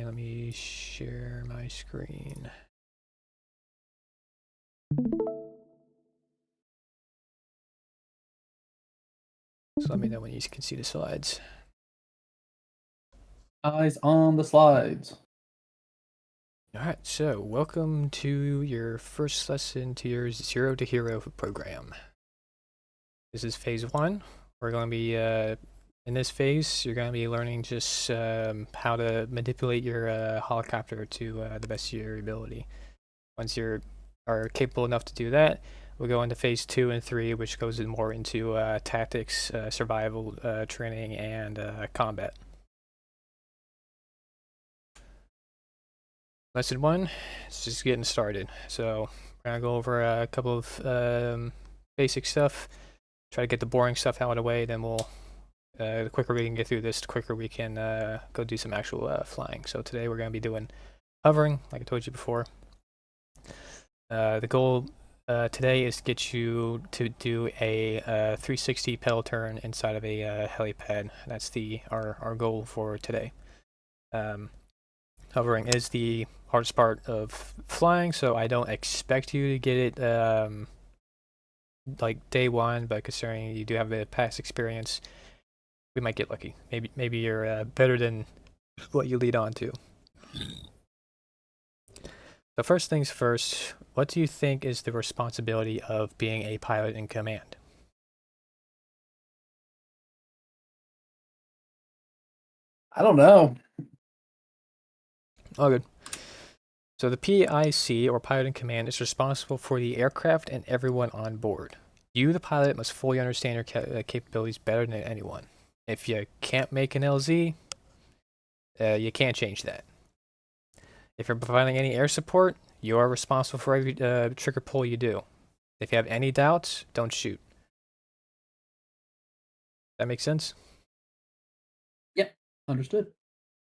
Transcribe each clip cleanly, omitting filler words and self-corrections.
let me share my screen. So let me know when you can see the slides. Eyes on the slides. Alright, so welcome to your first lesson to your Zero to Hero program. This is phase 1. We're going to be, in this phase, you're going to be learning just how to manipulate your helicopter to the best of your ability. Once you are capable enough to do that, we'll go into phase 2 and 3, which goes more into tactics, survival training, and combat. Lesson 1, it's just getting started. So we're going to go over a couple of basic stuff, try to get the boring stuff out of the way, then we'll, the quicker we can get through this, the quicker we can go do some actual flying. So today we're going to be doing hovering, like I told you before. The goal today is to get you to do a 360 pedal turn inside of a helipad. That's our goal for today. Hovering is the hardest part of flying, so I don't expect you to get it like day one, but considering you do have a past experience, we might get lucky. Maybe you're better than what you lead on to. So first things first, what do you think is the responsibility of being a pilot in command? I don't know. All good. So the PIC, or pilot in command, is responsible for the aircraft and everyone on board. You, the pilot, must fully understand your capabilities better than anyone. If you can't make an LZ, you can't change that. If you're providing any air support, you are responsible for every trigger pull you do. If you have any doubts, don't shoot. That makes sense? Yep, understood.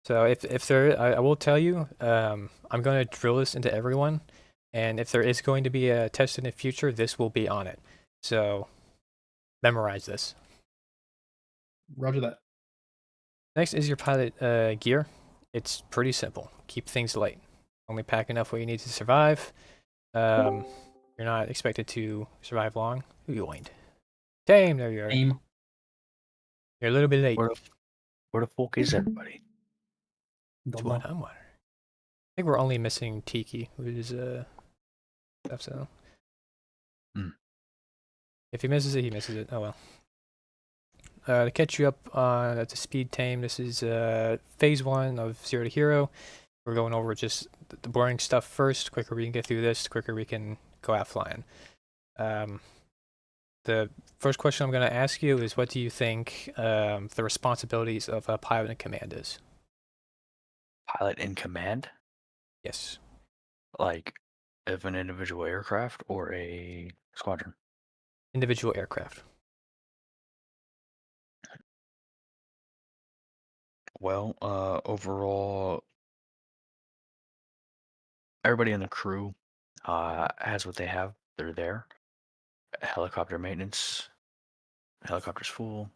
So if there, I will tell you, I'm going to drill this into everyone, and if there is going to be a test in the future, this will be on it. So memorize this. Roger that. Next is your pilot gear. It's pretty simple. Keep things light. Only pack enough what you need to survive. You're not expected to survive long. Who joined? Tame, there you are. Aim. You're a little bit late. Where the fuck is everybody? Don't What know. I'm wondering. I think we're only missing Tiki, who is stuff. So if he misses it, he misses it. Oh well. To catch you up on the speed tame, this is phase 1 of Zero to Hero. We're going over just the boring stuff first. The quicker we can get through this, the quicker we can go out flying. The first question I'm going to ask you is, what do you think the responsibilities of a pilot in command is? Pilot in command? Yes. Like of an individual aircraft or a squadron? Individual aircraft. Well, overall, everybody in the crew has what they have. They're there. Helicopter maintenance. The helicopter's full.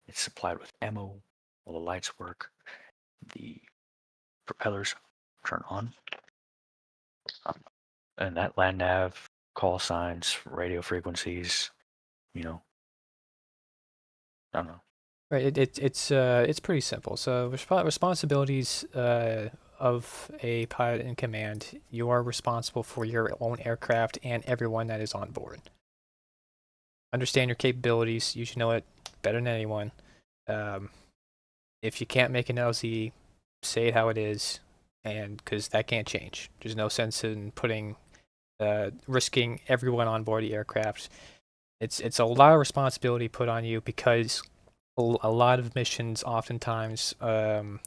It's supplied with ammo. All the lights work. The propellers turn on. And that land nav, call signs, radio frequencies, I don't know. Right. It's pretty simple. So responsibilities of a pilot in command, you are responsible for your own aircraft and everyone that is on board. Understand your capabilities. You should know it better than anyone. If you can't make an LZ, say it how it is, and because that can't change. There's no sense in risking everyone on board the aircraft. It's a lot of responsibility put on you because a lot of missions oftentimes are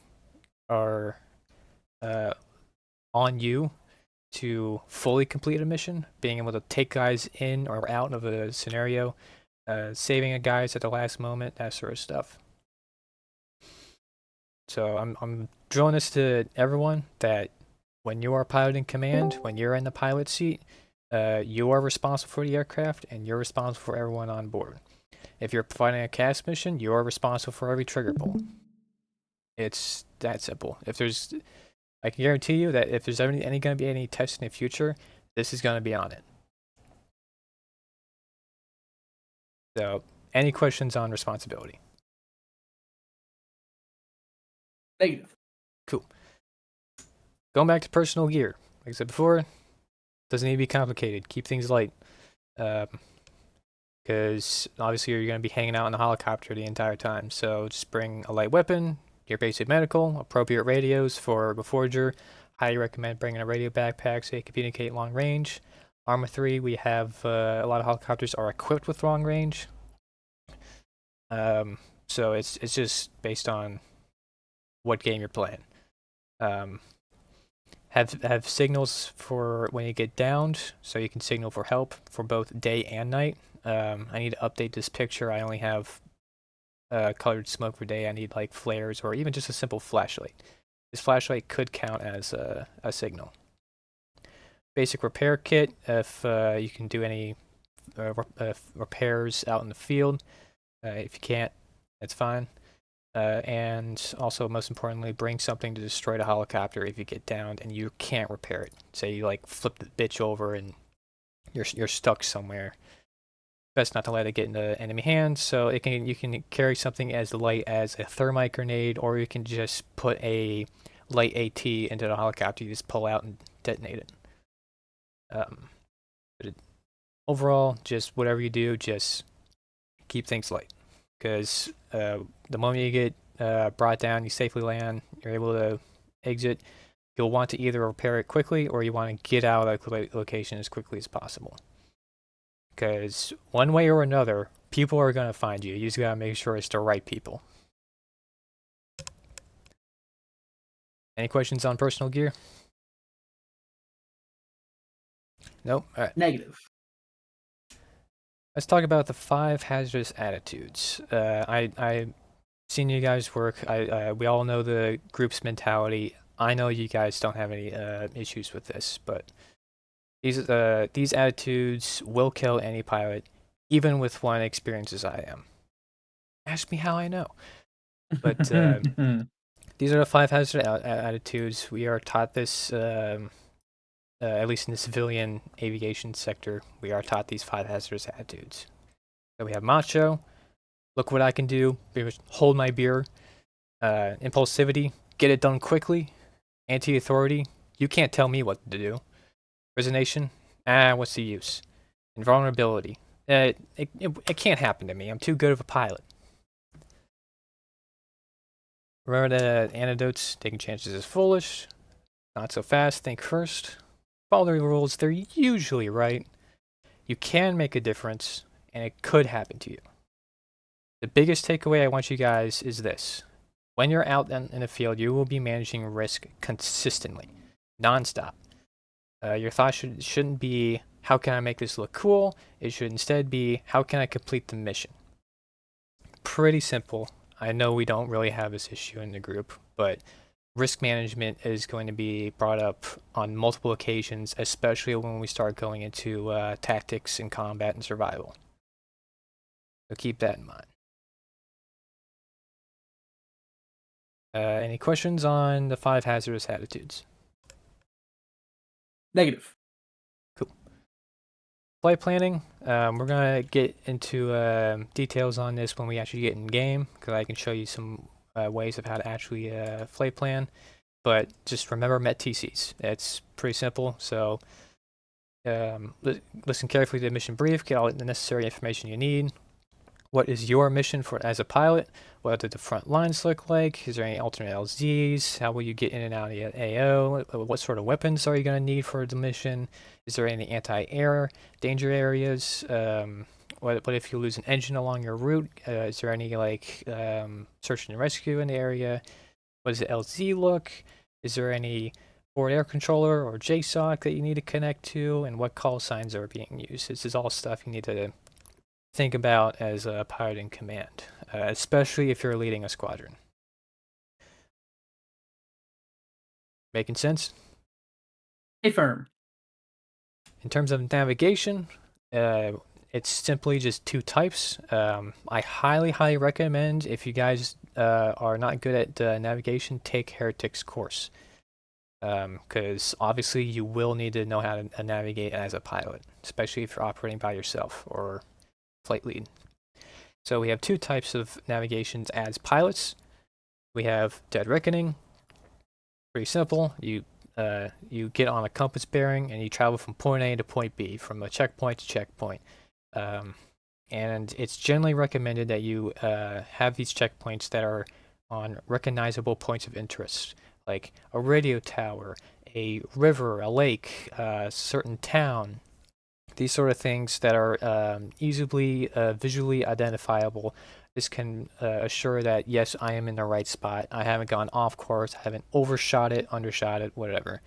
on you to fully complete a mission, being able to take guys in or out of a scenario, saving a guys at the last moment, that sort of stuff. So I'm drilling this to everyone that when you are piloting command, when you're in the pilot seat, you are responsible for the aircraft and you're responsible for everyone on board. If you're providing a cast mission, you are responsible for every trigger pull. It's that simple. If there's I can guarantee you that if there's any going to be any tests in the future, this is going to be on it. So, any questions on responsibility? Negative. Cool. Going back to personal gear. Like I said before, doesn't need to be complicated. Keep things light. Because obviously you're going to be hanging out in the helicopter the entire time. So just bring a light weapon, your basic medical, appropriate radios for the Forger. Highly recommend bringing a radio backpack so you can communicate long range. Arma 3, we have a lot of helicopters are equipped with long range. So it's just based on what game you're playing. Have signals for when you get downed, so you can signal for help for both day and night. I need to update this picture. I only have colored smoke for day. I need like flares or even just a simple flashlight. This flashlight could count as a signal. Basic repair kit, if you can do any repairs out in the field. If you can't, that's fine. And also, most importantly, bring something to destroy the helicopter if you get downed and you can't repair it. Say you like flip the bitch over and you're stuck somewhere. Best not to let it get into enemy hands. So you can carry something as light as a thermite grenade, or you can just put a light AT into the helicopter. You just pull out and detonate it. Overall, just whatever you do, just keep things light. Because the moment you get brought down, you safely land, you're able to exit, you'll want to either repair it quickly or you want to get out of that location as quickly as possible. Because one way or another, people are going to find you. You just got to make sure it's the right people. Any questions on personal gear? Nope. All right. Negative. Let's talk about the 5 hazardous attitudes. I've seen you guys work. We all know the group's mentality. I know you guys don't have any issues with this, but these attitudes will kill any pilot, even with one experienced as I am. Ask me how I know. But these are the 5 hazardous attitudes. We are taught this, at least in the civilian aviation sector, we are taught these 5 hazardous attitudes. So we have macho, look what I can do, hold my beer. Impulsivity, get it done quickly. Anti-authority, you can't tell me what to do. Resignation, what's the use? Invulnerability, it can't happen to me. I'm too good of a pilot. Remember the antidotes, taking chances is foolish. Not so fast, think first. Follow the rules, they're usually right. You can make a difference, and it could happen to you. The biggest takeaway I want you guys is this. When you're out in the field, you will be managing risk consistently, non-stop. Your thought shouldn't be, how can I make this look cool? It should instead be, how can I complete the mission? Pretty simple. I know we don't really have this issue in the group, but risk management is going to be brought up on multiple occasions, especially when we start going into tactics and combat and survival. So keep that in mind. Any questions on the 5 hazardous attitudes? Negative. Cool. Flight planning. We're going to get into details on this when we actually get in game, because I can show you some ways of how to actually flight plan. But just remember MET-TCs. It's pretty simple. So listen carefully to the mission brief, get all the necessary information you need. What is your mission as a pilot? What do the front lines look like? Is there any alternate LZs? How will you get in and out of the AO? What sort of weapons are you going to need for the mission? Is there any anti-air danger areas? What if you lose an engine along your route? Is there any like search and rescue in the area? What does the LZ look? Is there any forward air controller or JSOC that you need to connect to? And what call signs are being used? This is all stuff you need to think about as a pilot in command, especially if you're leading a squadron. Making sense? Stay firm. In terms of navigation, it's simply just 2 types. I highly recommend, if you guys are not good at navigation, take Heretic's course. because obviously you will need to know how to navigate as a pilot, especially if you're operating by yourself or flight lead. So we have two types of navigations as pilots. We have Dead Reckoning. Pretty simple. You get on a compass bearing and you travel from point A to point B, from a checkpoint to checkpoint. And it's generally recommended that you have these checkpoints that are on recognizable points of interest, like a radio tower, a river, a lake, a certain town. These sort of things that are easily visually identifiable. This can assure that, yes, I am in the right spot. I haven't gone off course. I haven't overshot it, undershot it, whatever.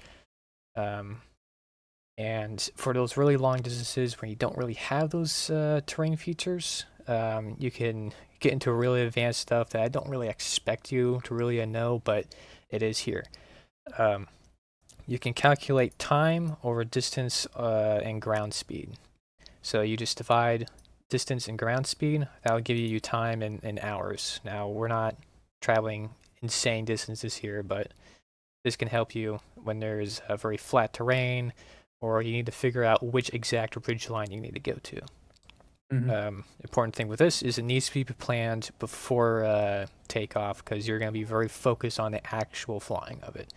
And for those really long distances where you don't really have those terrain features, you can get into really advanced stuff that I don't really expect you to really know, but it is here. You can calculate time over distance and ground speed. So you just divide distance and ground speed. That'll give you time in hours. Now, we're not traveling insane distances here, but this can help you when there's a very flat terrain or you need to figure out which exact ridge line you need to go to. Important thing with this is it needs to be planned before takeoff, because you're going to be very focused on the actual flying of it.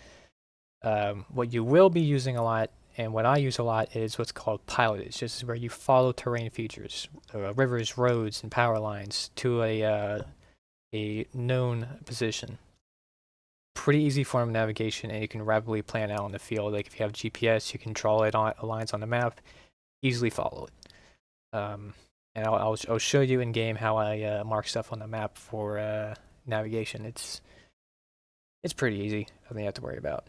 What you will be using a lot, and what I use a lot, is what's called pilotage. This is where you follow terrain features, rivers, roads, and power lines to a known position. Pretty easy form of navigation, and you can rapidly plan out on the field. Like if you have GPS, you can draw it on lines on the map, easily follow it. And I'll show you in game how I mark stuff on the map for navigation. It's pretty easy. Nothing you have to worry about.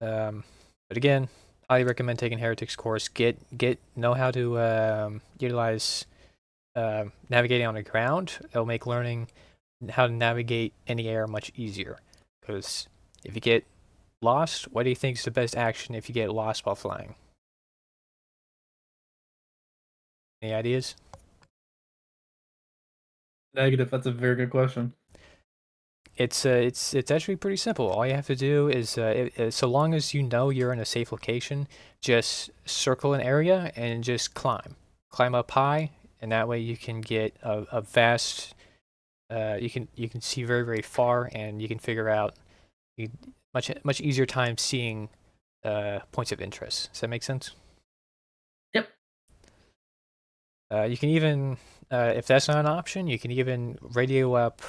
But again, highly recommend taking Heretics course. Know how to utilize navigating on the ground. It'll make learning how to navigate in the air much easier. Because if you get lost, what do you think is the best action if you get lost while flying? Any ideas? Negative. That's a very good question. It's actually pretty simple. All you have to do is, so long as you know you're in a safe location, just circle an area and just climb up high, and that way you can get a vast. You can see very, very far, and you can figure out much easier time seeing points of interest. Does that make sense? Yep. You can even, if that's not an option, you can even radio up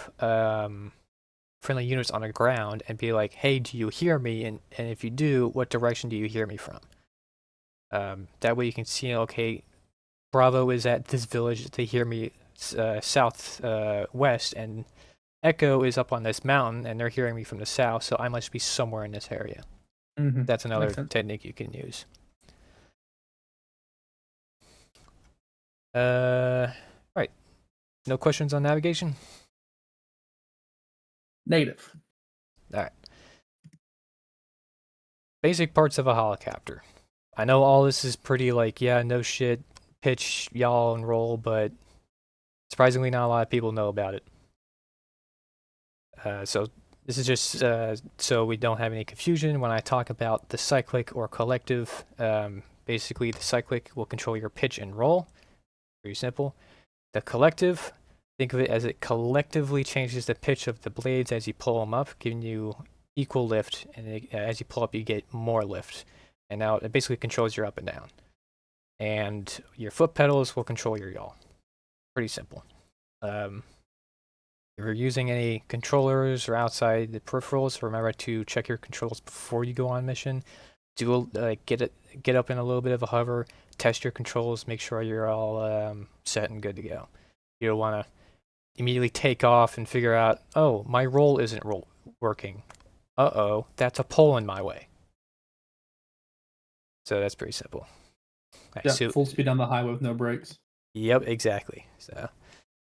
friendly units on the ground and be like, "Hey, do you hear me? And if you do, what direction do you hear me from?" That way you can see, okay, Bravo is at this village. They hear me south west, and Echo is up on this mountain, and they're hearing me from the south. So I must be somewhere in this area. That's another technique you can use. Right. No questions on navigation? Negative. All right. Basic parts of a helicopter. I know all this is pretty like, yeah, no shit, pitch, yaw, and roll, but surprisingly not a lot of people know about it. So this is just so we don't have any confusion when I talk about the cyclic or collective. Basically, the cyclic will control your pitch and roll. Pretty simple. The collective, think of it as it collectively changes the pitch of the blades as you pull them up, giving you equal lift, and as you pull up, you get more lift. And now it basically controls your up and down. And your foot pedals will control your yaw. Pretty simple. If you're using any controllers or outside the peripherals, remember to check your controls before you go on mission. Do get up in a little bit of a hover, test your controls, make sure you're all set and good to go. You don't want to immediately take off and figure out, oh, my roll isn't working. Uh-oh, that's a pull in my way. So that's pretty simple. Yeah, full speed on the highway with no brakes. Yep, exactly. So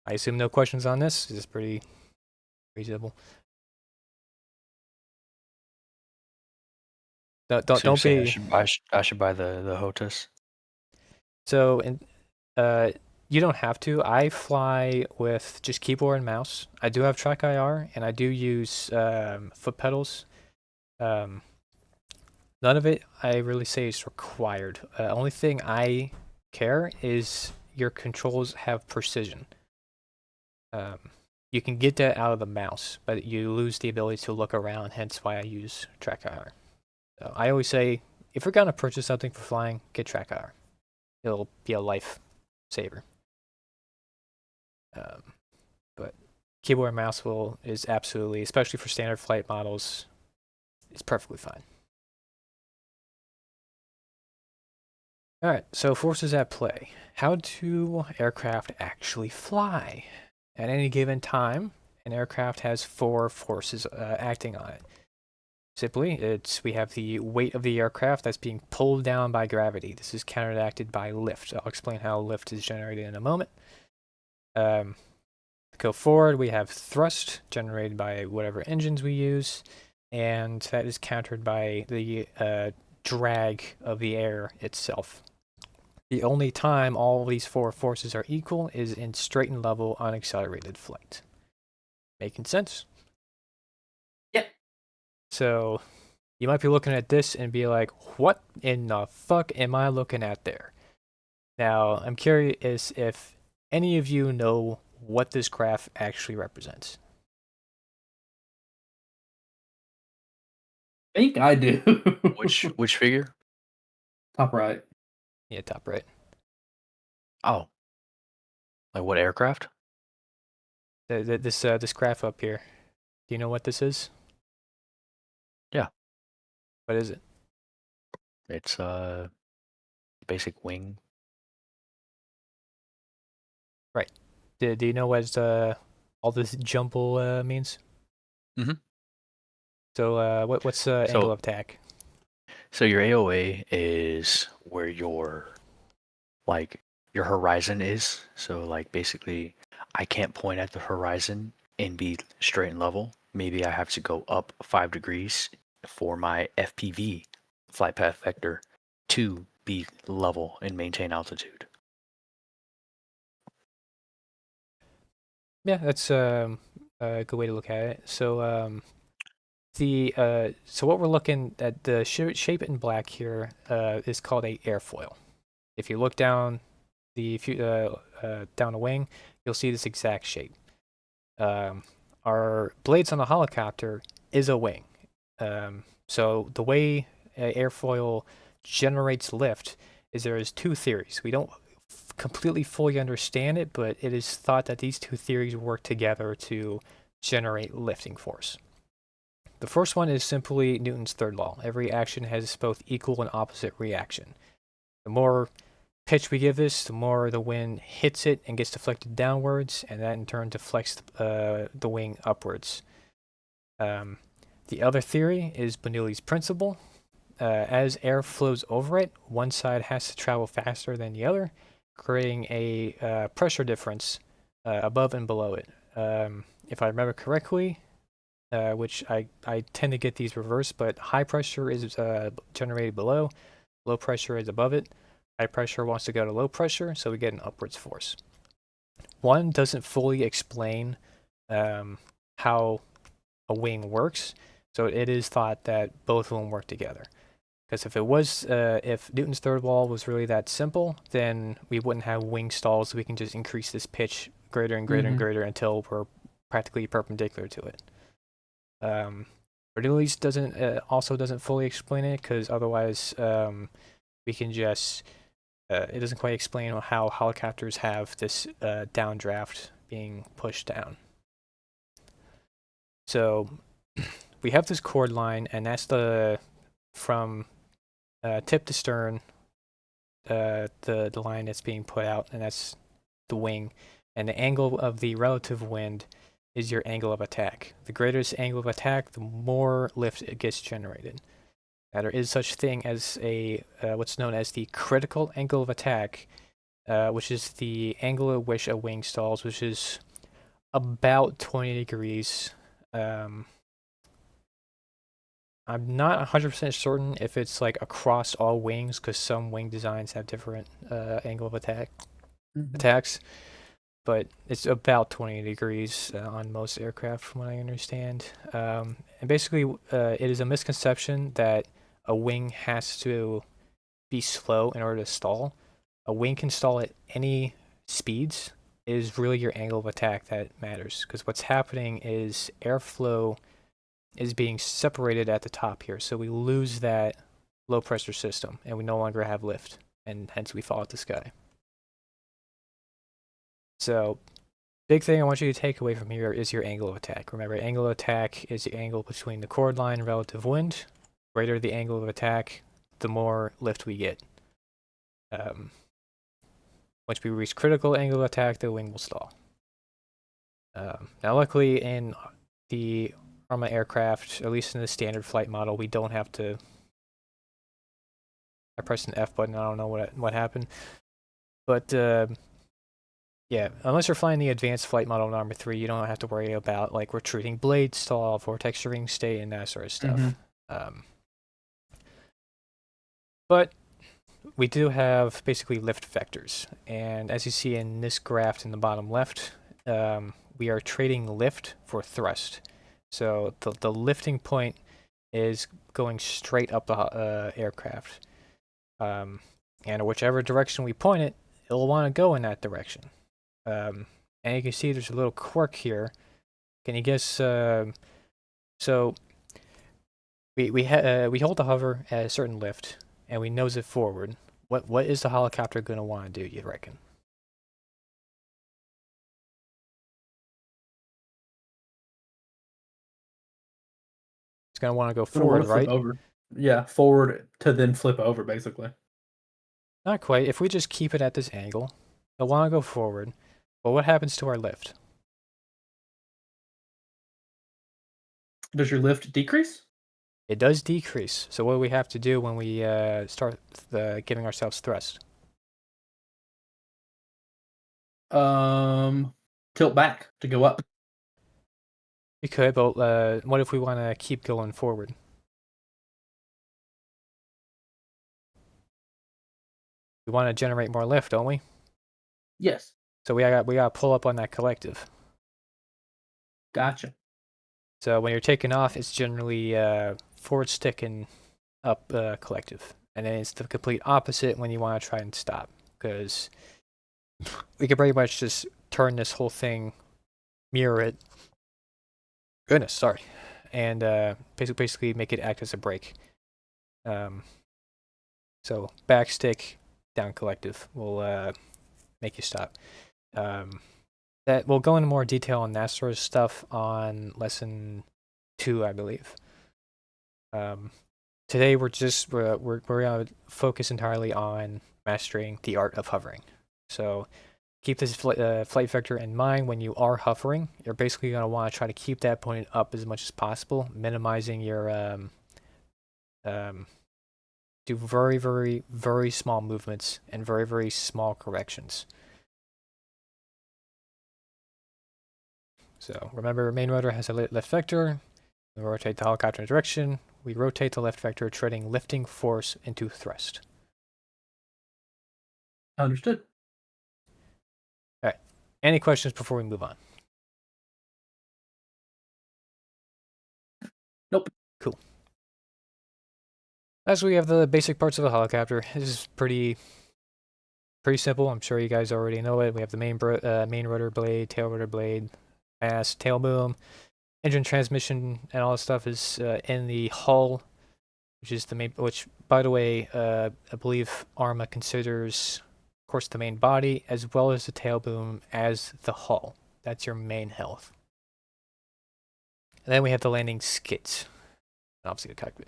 I assume no questions on this. This is pretty simple. Don't be. I should buy the HOTAS. So you don't have to. I fly with just keyboard and mouse. I do have track IR, and I do use foot pedals. None of it, I really say, is required. Only thing I care is your controls have precision. You can get that out of the mouse, but you lose the ability to look around, hence why I use track IR. So I always say, if you're going to purchase something for flying, get track IR. It'll be a life saver. But keyboard and mouse is absolutely, especially for standard flight models, is perfectly fine. Alright, so forces at play. How do aircraft actually fly? At any given time, an aircraft has 4 forces acting on it. Simply, we have the weight of the aircraft that's being pulled down by gravity. This is counteracted by lift. I'll explain how lift is generated in a moment. Go forward, we have thrust generated by whatever engines we use, and that is countered by the drag of the air itself. The only time all these 4 forces are equal is in straight and level unaccelerated flight. Making sense? Yep. So you might be looking at this and be like, what in the fuck am I looking at there? Now, I'm curious if any of you know what this graph actually represents. I think I do. Which figure? Top right. Yeah, top right. Oh. Like what aircraft? This graph up here. Do you know what this is? Yeah. What is it? It's basic wing. Right. Do you know what all this jumble means? Mm-hmm. So what's angle of attack? So your AOA is where your horizon is. So like basically I can't point at the horizon and be straight and level. Maybe I have to go up 5 degrees for my FPV, flight path vector, to be level and maintain altitude. Yeah, that's a good way to look at it. So so what we're looking at, the shape in black here is called a airfoil. If you look down down a wing, you'll see this exact shape. Our blades on a helicopter is a wing. So the way airfoil generates lift is there is 2 theories. We don't completely fully understand it, but it is thought that these 2 theories work together to generate lifting force. The first one is simply Newton's third law. Every action has both equal and opposite reaction. The more pitch we give this, the more the wind hits it and gets deflected downwards, and that in turn deflects the wing upwards. The other theory is Bernoulli's principle. As air flows over it, one side has to travel faster than the other, creating a pressure difference above and below it. If I remember correctly, which I tend to get these reversed, but high pressure is generated below, low pressure is above it. High pressure wants to go to low pressure, so we get an upwards force. One doesn't fully explain how a wing works, so it is thought that both of them work together. Because if Newton's third law was really that simple, then we wouldn't have wing stalls. We can just increase this pitch greater and greater and greater until we're practically perpendicular to it. Bernoulli's also doesn't fully explain it, because otherwise we can just it doesn't quite explain how helicopters have this downdraft being pushed down. So we have this chord line, and that's from tip to stern, the line that's being put out, and that's the wing. And the angle of the relative wind is your angle of attack. The greater this angle of attack, the more lift it gets generated. Now, there is such thing as what's known as the critical angle of attack, which is the angle at which a wing stalls, which is about 20 degrees. I'm not 100% certain if it's like across all wings, because some wing designs have different angle of attacks, but it's about 20 degrees on most aircraft, from what I understand. And basically, it is a misconception that a wing has to be slow in order to stall. A wing can stall at any speeds. It is really your angle of attack that matters, because what's happening is airflow is being separated at the top here, so we lose that low pressure system and we no longer have lift, and hence we fall out the sky. So big thing I want you to take away from here is your angle of attack. Remember, angle of attack is the angle between the chord line and relative wind. Greater the angle of attack, the more lift we get. Once we reach critical angle of attack, the wing will stall. Now luckily in the Arma aircraft, at least in the standard flight model, we don't have to... I pressed an F button, I don't know what happened. But yeah, unless you're flying the advanced flight model in Arma 3, you don't have to worry about like retreating blade stall, vortex ring state, and that sort of stuff. But we do have basically lift vectors, and as you see in this graph in the bottom left, we are trading lift for thrust. So the lifting point is going straight up the aircraft, and whichever direction we point it, it'll want to go in that direction. And you can see there's a little quirk here. Can you guess? So we hold the hover at a certain lift, and we nose it forward. What is the helicopter going to want to do, you reckon? It's going to want to go forward, right? Flip over. Yeah, forward to then flip over, basically. Not quite. If we just keep it at this angle, it'll want to go forward. But what happens to our lift? Does your lift decrease? It does decrease. So what do we have to do when we start giving ourselves thrust? Tilt back to go up. We could, but what if we want to keep going forward? We want to generate more lift, don't we? Yes. So we got to pull up on that collective. Gotcha. So when you're taking off, it's generally forward stick and up collective. And then it's the complete opposite when you want to try and stop. Because we could pretty much just turn this whole thing, mirror it. Goodness, sorry. And basically make it act as a brake. So back stick, down collective will make you stop. That we'll go into more detail on that sort of stuff on lesson 2, I believe. Today we're gonna focus entirely on mastering the art of hovering. So keep this flight vector in mind when you are hovering. You're basically gonna want to try to keep that pointed up as much as possible, minimizing your do very, very, very small movements and very, very small corrections. So remember, main rotor has a left vector. We rotate the helicopter in direction. We rotate the left vector, trading lifting force into thrust. Understood. All right. Any questions before we move on? Nope. Cool. As we have the basic parts of a helicopter, this is pretty simple. I'm sure you guys already know it. We have the main rotor blade, tail rotor blade, mast, tail boom, engine, transmission, and all this stuff is in the hull, which is the main. Which, by the way, I believe Arma considers, of course, the main body as well as the tail boom as the hull. That's your main health. And then we have the landing skids, and obviously the cockpit.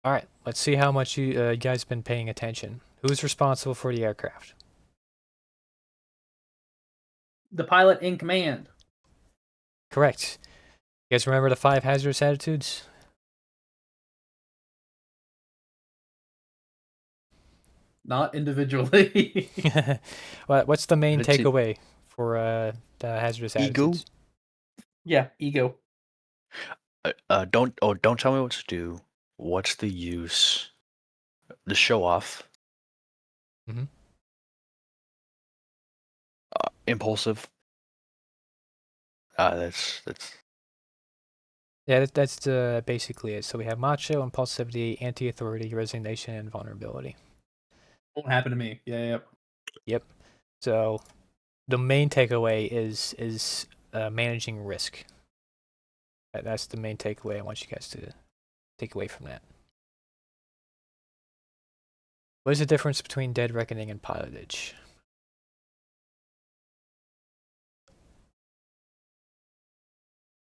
All right, let's see how much you guys have been paying attention. Who's responsible for the aircraft? The pilot in command. Correct. You guys remember the 5 hazardous attitudes? Not individually. What's the main Let's see. takeaway for the hazardous Ego? attitudes? Yeah, ego. Don't tell me what to do. What's the use? The show off. Mhm. Impulsive. That's Yeah, that's basically it. So we have macho, impulsivity, anti-authority, resignation, and vulnerability. Won't happen to me. Yeah. Yep. So the main takeaway is managing risk. That's the main takeaway I want you guys to take away from that. What is the difference between dead reckoning and pilotage?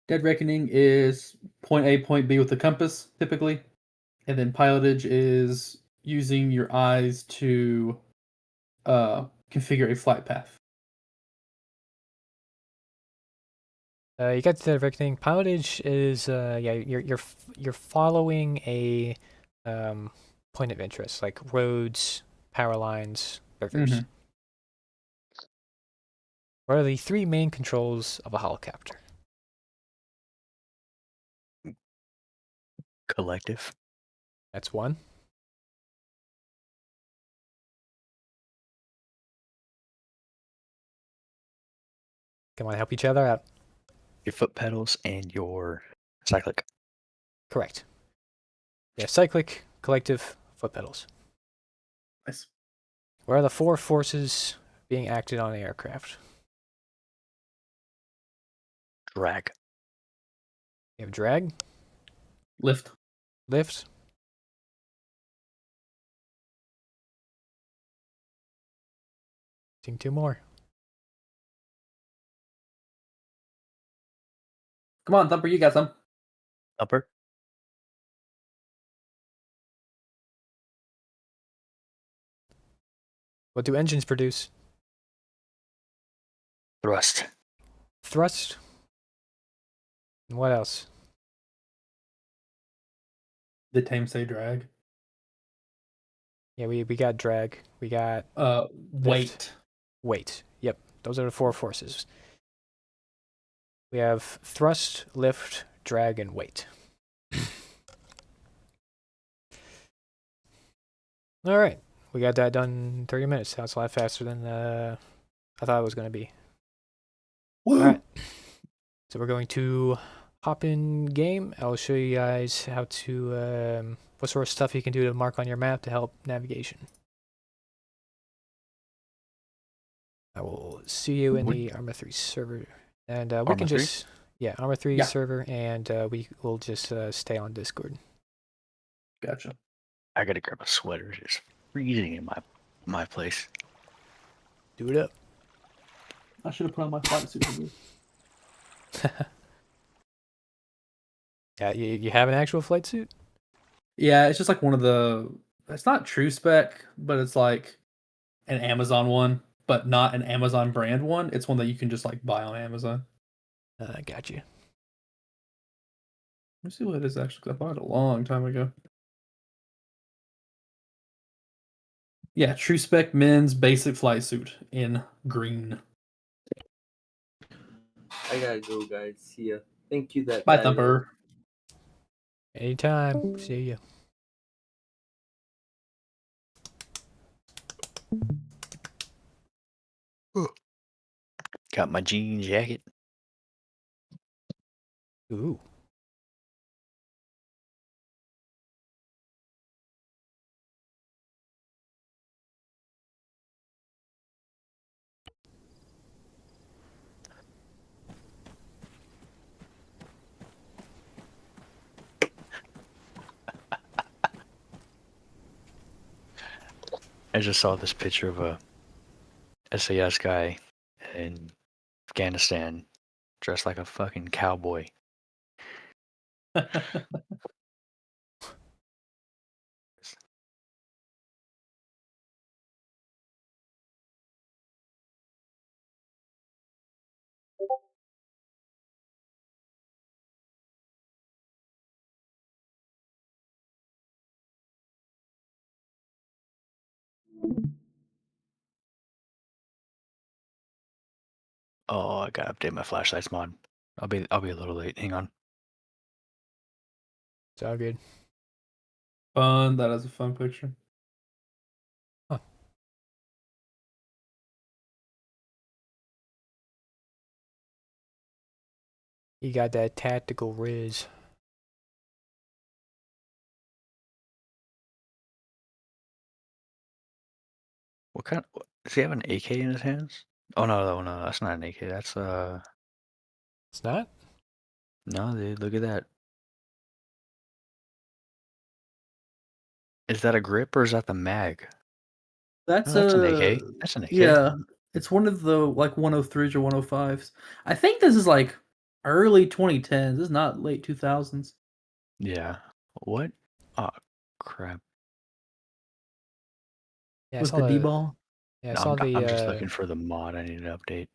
Dead Reckoning is point A, point B with the compass, typically. And then pilotage is using your eyes to configure a flight path. You got the dead reckoning. Pilotage is yeah, you're following a point of interest like roads, power lines, rivers. Mm-hmm. What are the three main controls of a helicopter? Collective. That's one. Come on, help each other out. Your foot pedals and your cyclic. Correct. Yeah, cyclic, collective, foot pedals. Nice. What are the four forces being acted on the aircraft? Drag. You have drag, Lift. lift. Think two more. Come on, Thumper, you got some. Upper. What do engines produce? Thrust. Thrust. And what else? Did Tame say drag? Yeah, we got drag. We got Weight. weight. Yep, those are the four forces. We have thrust, lift, drag, and weight. All right, we got that done in 30 minutes. That's a lot faster than I thought it was going to be. Woo! All right, so we're going to hop in game. I'll show you guys how to what sort of stuff you can do to mark on your map to help navigation. I will see you in the Arma 3 server, and we Arma can 3? just Arma 3 Yeah. server, and we will just stay on Discord. Gotcha. I gotta grab a sweater. It's freezing in my place. Do it up. I should have put on my flight suit for this. Yeah, you have an actual flight suit? Yeah, it's just like one of the. It's not true spec, but it's like an Amazon one, but not an Amazon brand one. It's one that you can just like buy on Amazon. Got you. Let me see what it is actually. 'Cause I bought it a long time ago. Yeah, true spec men's basic flight suit in green. I gotta go, guys. See ya. Thank you, that Bye, guy. Thumper. Anytime. See you. Got my jean jacket. Ooh. I just saw this picture of a SAS guy in Afghanistan dressed like a fucking cowboy. Oh, I gotta update my flashlights mod. I'll be a little late. Hang on. It's all good. Fun. That is a fun picture. Huh. You got that tactical riz. What kind? Does he have an AK in his hands? Oh no, that's not an AK. That's It's not? no, dude. Look at that. Is that a grip or is that the mag? That's No, that's an AK. That's an AK. yeah. It's one of the like 103s or 105s. I think this is like early 2010s. This is not late 2000s. Yeah. What? Oh crap. Yeah, I With saw the D the. ball. Yeah, I No, saw the. I'm just looking for the mod. I need an update.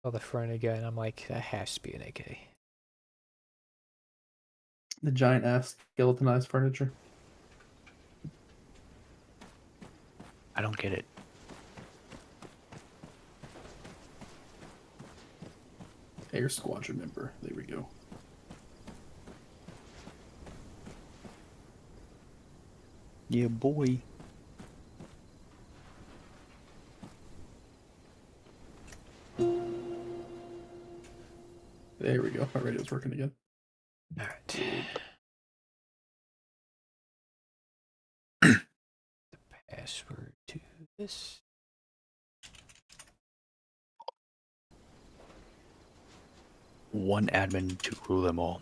Saw the front again. I'm like, that has to be an AK. The giant ass skeletonized furniture. I don't get it. Air squadron member. There we go. Yeah, boy. There we go. My radio's working again. All right. The password to this. One admin to rule them all.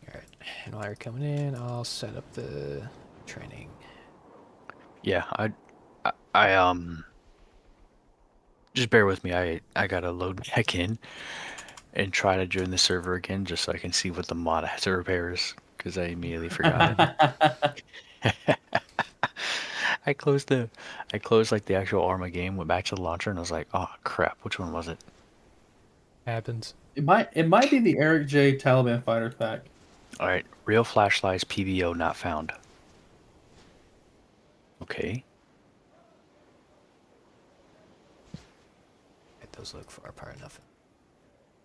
All right. And while you're coming in, I'll set up the training. Yeah, I just bear with me. I gotta load back in and try to join the server again just so I can see what the mod has to repairs because I immediately forgot it. I closed like the actual Arma game, went back to the launcher, and I was like, oh crap, which one was it? Happens. It might be the Eric J. Taliban fighter pack. All right, real flashlights PBO not found. Okay. Get those look far apart enough.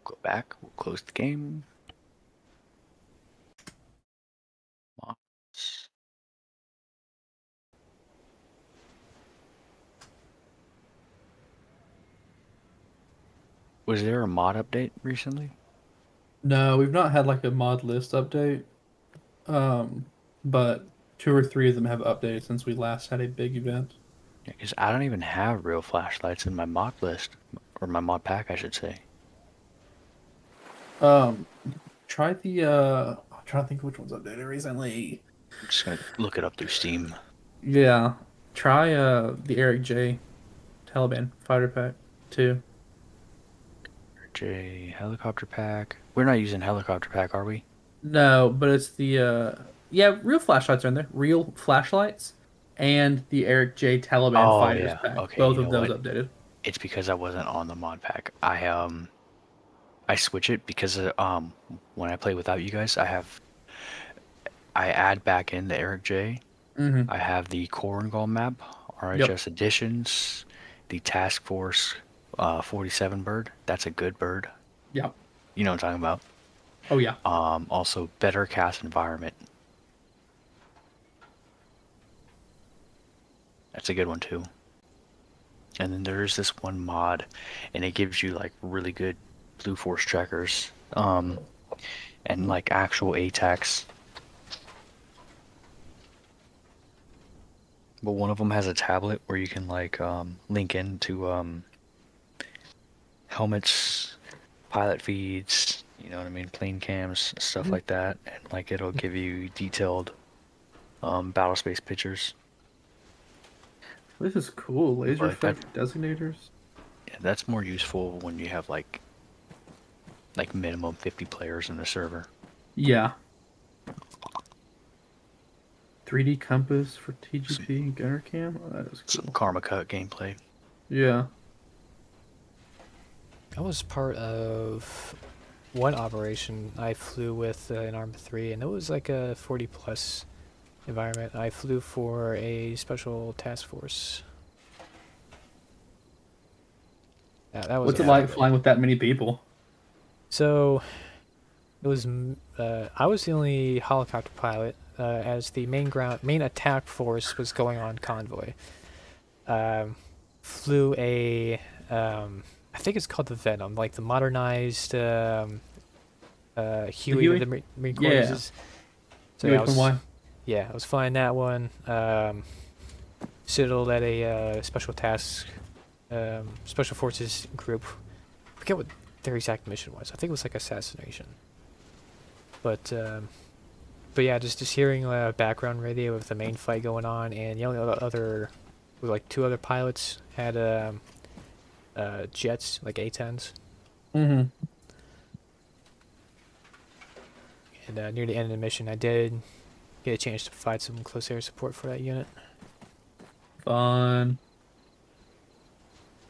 Go back. We'll close the game. Mods. Was there a mod update recently? No, we've not had like a mod list update. But 2 or 3 of them have updated since we last had a big event. Yeah, because I don't even have real flashlights in my mod list, or my mod pack, I should say. Try the I'm trying to think which one's updated recently. I'm just gonna look it up through Steam. Yeah. Try the Eric J. Taliban fighter pack too. J helicopter pack. We're not using helicopter pack, are we? No, but it's the yeah, real flashlights are in there. Real flashlights and the Eric J. Taliban Oh fighters yeah. pack. Okay. Both You of know those what? updated. It's because I wasn't on the mod pack. I switch it because when I play without you guys, I add back in the Eric J. Mm-hmm. I have the Korengal map, RHS Editions, the Task Force 47 bird. That's a good bird. Yep. You know what I'm talking about. Oh yeah. Also better cast environment. That's a good one too. And then there's this one mod, and it gives you like really good Blue Force trackers, and like actual ATACs. But one of them has a tablet where you can like link into helmets, pilot feeds, you know what I mean, plane cams, stuff like that, and like it'll give you detailed battle space pictures. This is cool. Laser But that- effect designators. Yeah, that's more useful when you have like minimum 50 players in the server. Yeah. 3D compass for TGP gunner cam. Oh, that is cool. Some Karma Cut gameplay. Yeah. I was part of one operation I flew with in Arma 3, and it was like a 40 plus environment. I flew for a special task force. That was What's a it fun like bit. flying with that many people? So it was I was the only helicopter pilot as the main attack force was going on convoy. Flew a I think it's called the Venom, like the modernized Huey Huey? that the Marine Corps Yeah. uses. So yeah, I was, UH-1Y. yeah, I was flying that one. Citadel at a special forces group. I forget what their exact mission was. I think it was like assassination. But yeah, just hearing background radio of the main fight going on, and the only other, like 2 other pilots had jets, like A-10s. Mm-hmm. And near the end of the mission, I did get a chance to provide some close air support for that unit. Fun.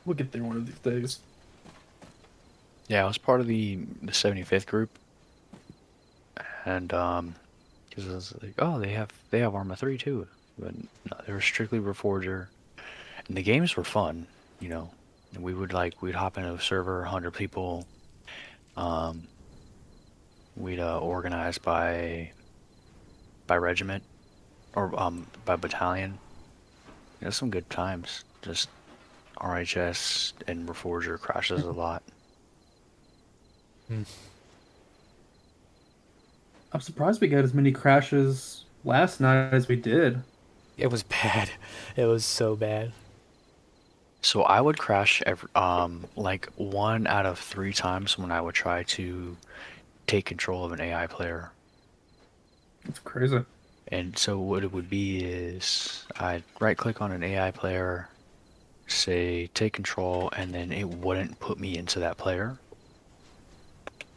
We'll get there one of these days. Yeah, I was part of the 75th group, and because I was like, oh, they have Arma 3 too, but no, they were strictly Reforger, and the games were fun, you know. And we'd hop into a server, 100 people. We'd organize by regiment or by battalion. You know, some good times. Just RHS and Reforger crashes a lot. I'm surprised we got as many crashes last night as we did. It was bad. It was so bad. So I would crash like 1 out of 3 times when I would try to take control of an AI player. It's crazy. And so what it would be is I'd right click on an AI player, say take control, and then it wouldn't put me into that player.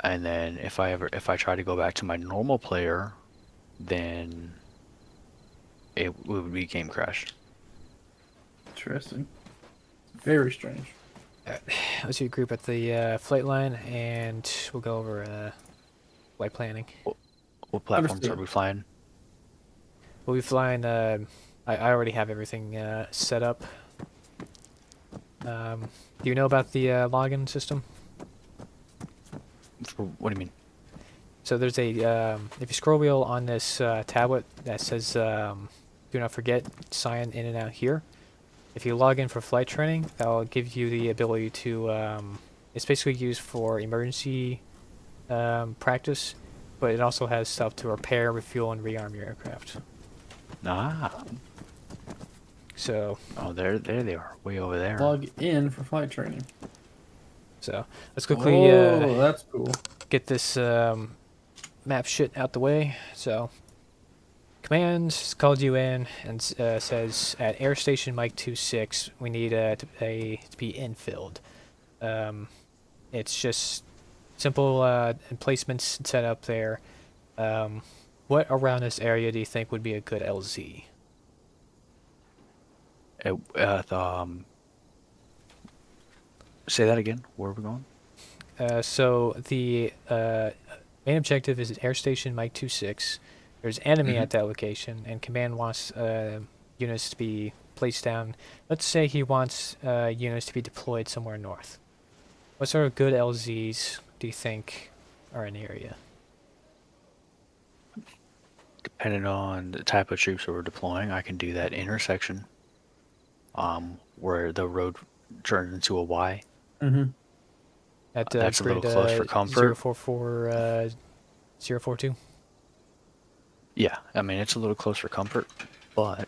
And then if I try to go back to my normal player, then it would be game crashed. Interesting. Very strange. Let's see a group at the flight line, and we'll go over flight planning. What platforms Understood. are we flying? We'll be flying. I already have everything set up. Do you know about the login system? What do you mean? So there's a if you scroll wheel on this tablet that says "Do not forget sign in and out here." If you log in for flight training, that will give you the ability to. It's basically used for emergency practice, but it also has stuff to repair, refuel, and rearm your aircraft. Ah. So. Oh, there they are, way over there. Log in for flight training. So let's quickly that's cool. get this map shit out the way. So command called you in and says at Air Station Mike 26 we need to be infilled. It's just simple emplacements set up there. What around this area do you think would be a good LZ? Say that again. Where are we going? So the main objective is at Air Station Mike 26. There's enemy at that location, and command wants units to be placed down. Let's say he wants units to be deployed somewhere north. What sort of good LZs do you think are in the area? Depending on the type of troops that we're deploying, I can do that intersection, where the road turns into a Y. Mm-hmm. At That's a little grid, close for comfort. 044, 042? Yeah, I mean it's a little close for comfort, but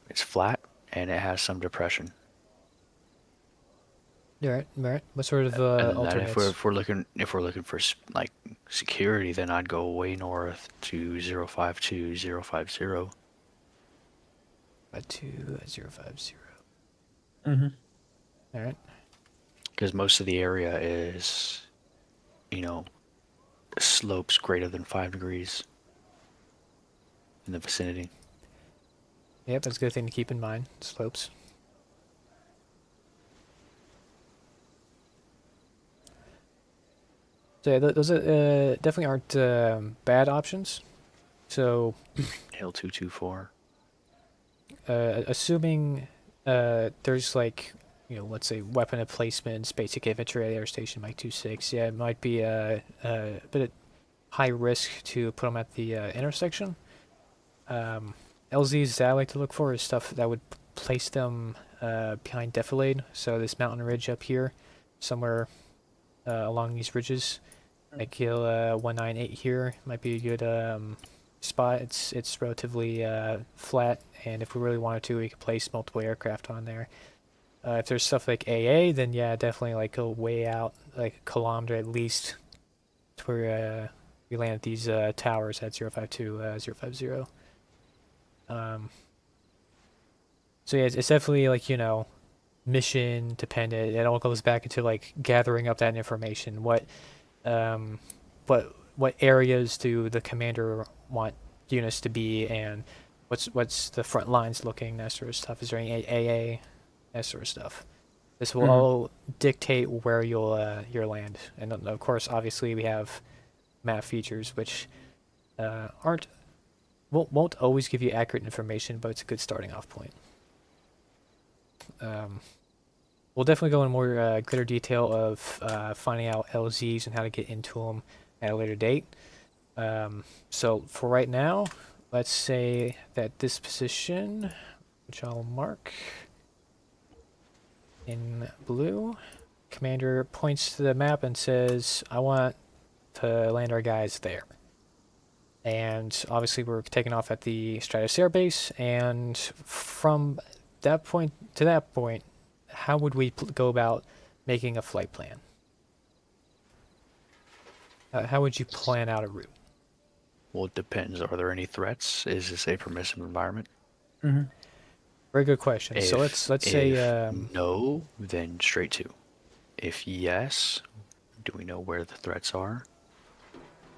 it's flat and it has some depression. All right. What sort of And then alternates? if we're looking for like security, then I'd go way north to 052, 050. 2-050. Mm-hmm. All right. Because most of the area is, slopes greater than 5 degrees in the vicinity. Yep, that's a good thing to keep in mind. Slopes. So yeah, those definitely aren't bad options. So, Hill 224. assuming there's like, let's say weapon emplacements, basic infantry at Air Station Mike 26, yeah, it might be a bit of high risk to put them at the intersection. LZs that I like to look for is stuff that would place them behind defilade. So this mountain ridge up here, somewhere along these ridges. Like kill 198 here might be a good spot. It's relatively flat, and if we really wanted to, we could place multiple aircraft on there. If there's stuff like AA, then yeah, definitely like go way out, like a kilometer at least, to where we land at these towers at 052, 050. So yeah, it's definitely like, mission dependent. It all goes back into like gathering up that information. Um, what areas do the commander want units to be, and what's the front lines looking, that sort of stuff. Is there any AA, that sort of stuff. This will all dictate where you'll land, and of course, obviously, we have map features which won't always give you accurate information, but it's a good starting off point. We'll definitely go in more greater detail of finding out LZs and how to get into them at a later date. So for right now, let's say that this position, which I'll mark in blue, commander points to the map and says, I want to land our guys there. And obviously we're taking off at the Stratus Air Base, and from that point to that point, how would we go about making a flight plan? How would you plan out a route? Well, it depends. Are there any threats? Is this a permissive environment? Very good question. So let's say no, then straight to. If yes, do we know where the threats are?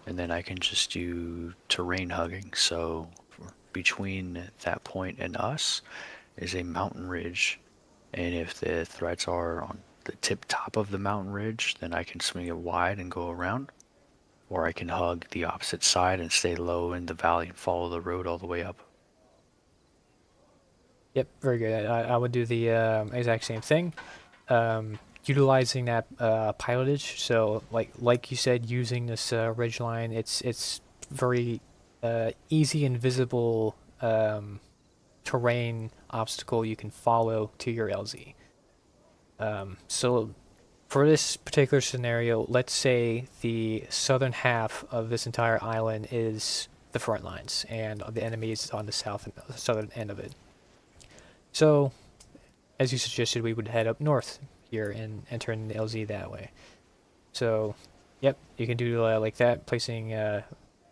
And then I can just do terrain hugging. So between that point and us is a mountain ridge, and if the threats are on the tip top of the mountain ridge, then I can swing it wide and go around, or I can hug the opposite side and stay low in the valley and follow the road all the way up. Yep, very good. I would do the exact same thing, utilizing that pilotage. So like you said, using this ridge line, it's very easy and visible terrain obstacle you can follow to your LZ. So for this particular scenario, let's say the southern half of this entire island is the front lines, and the enemy is on the southern end of it. So, as you suggested, we would head up north here and enter in the LZ that way. So, yep, you can do like that, placing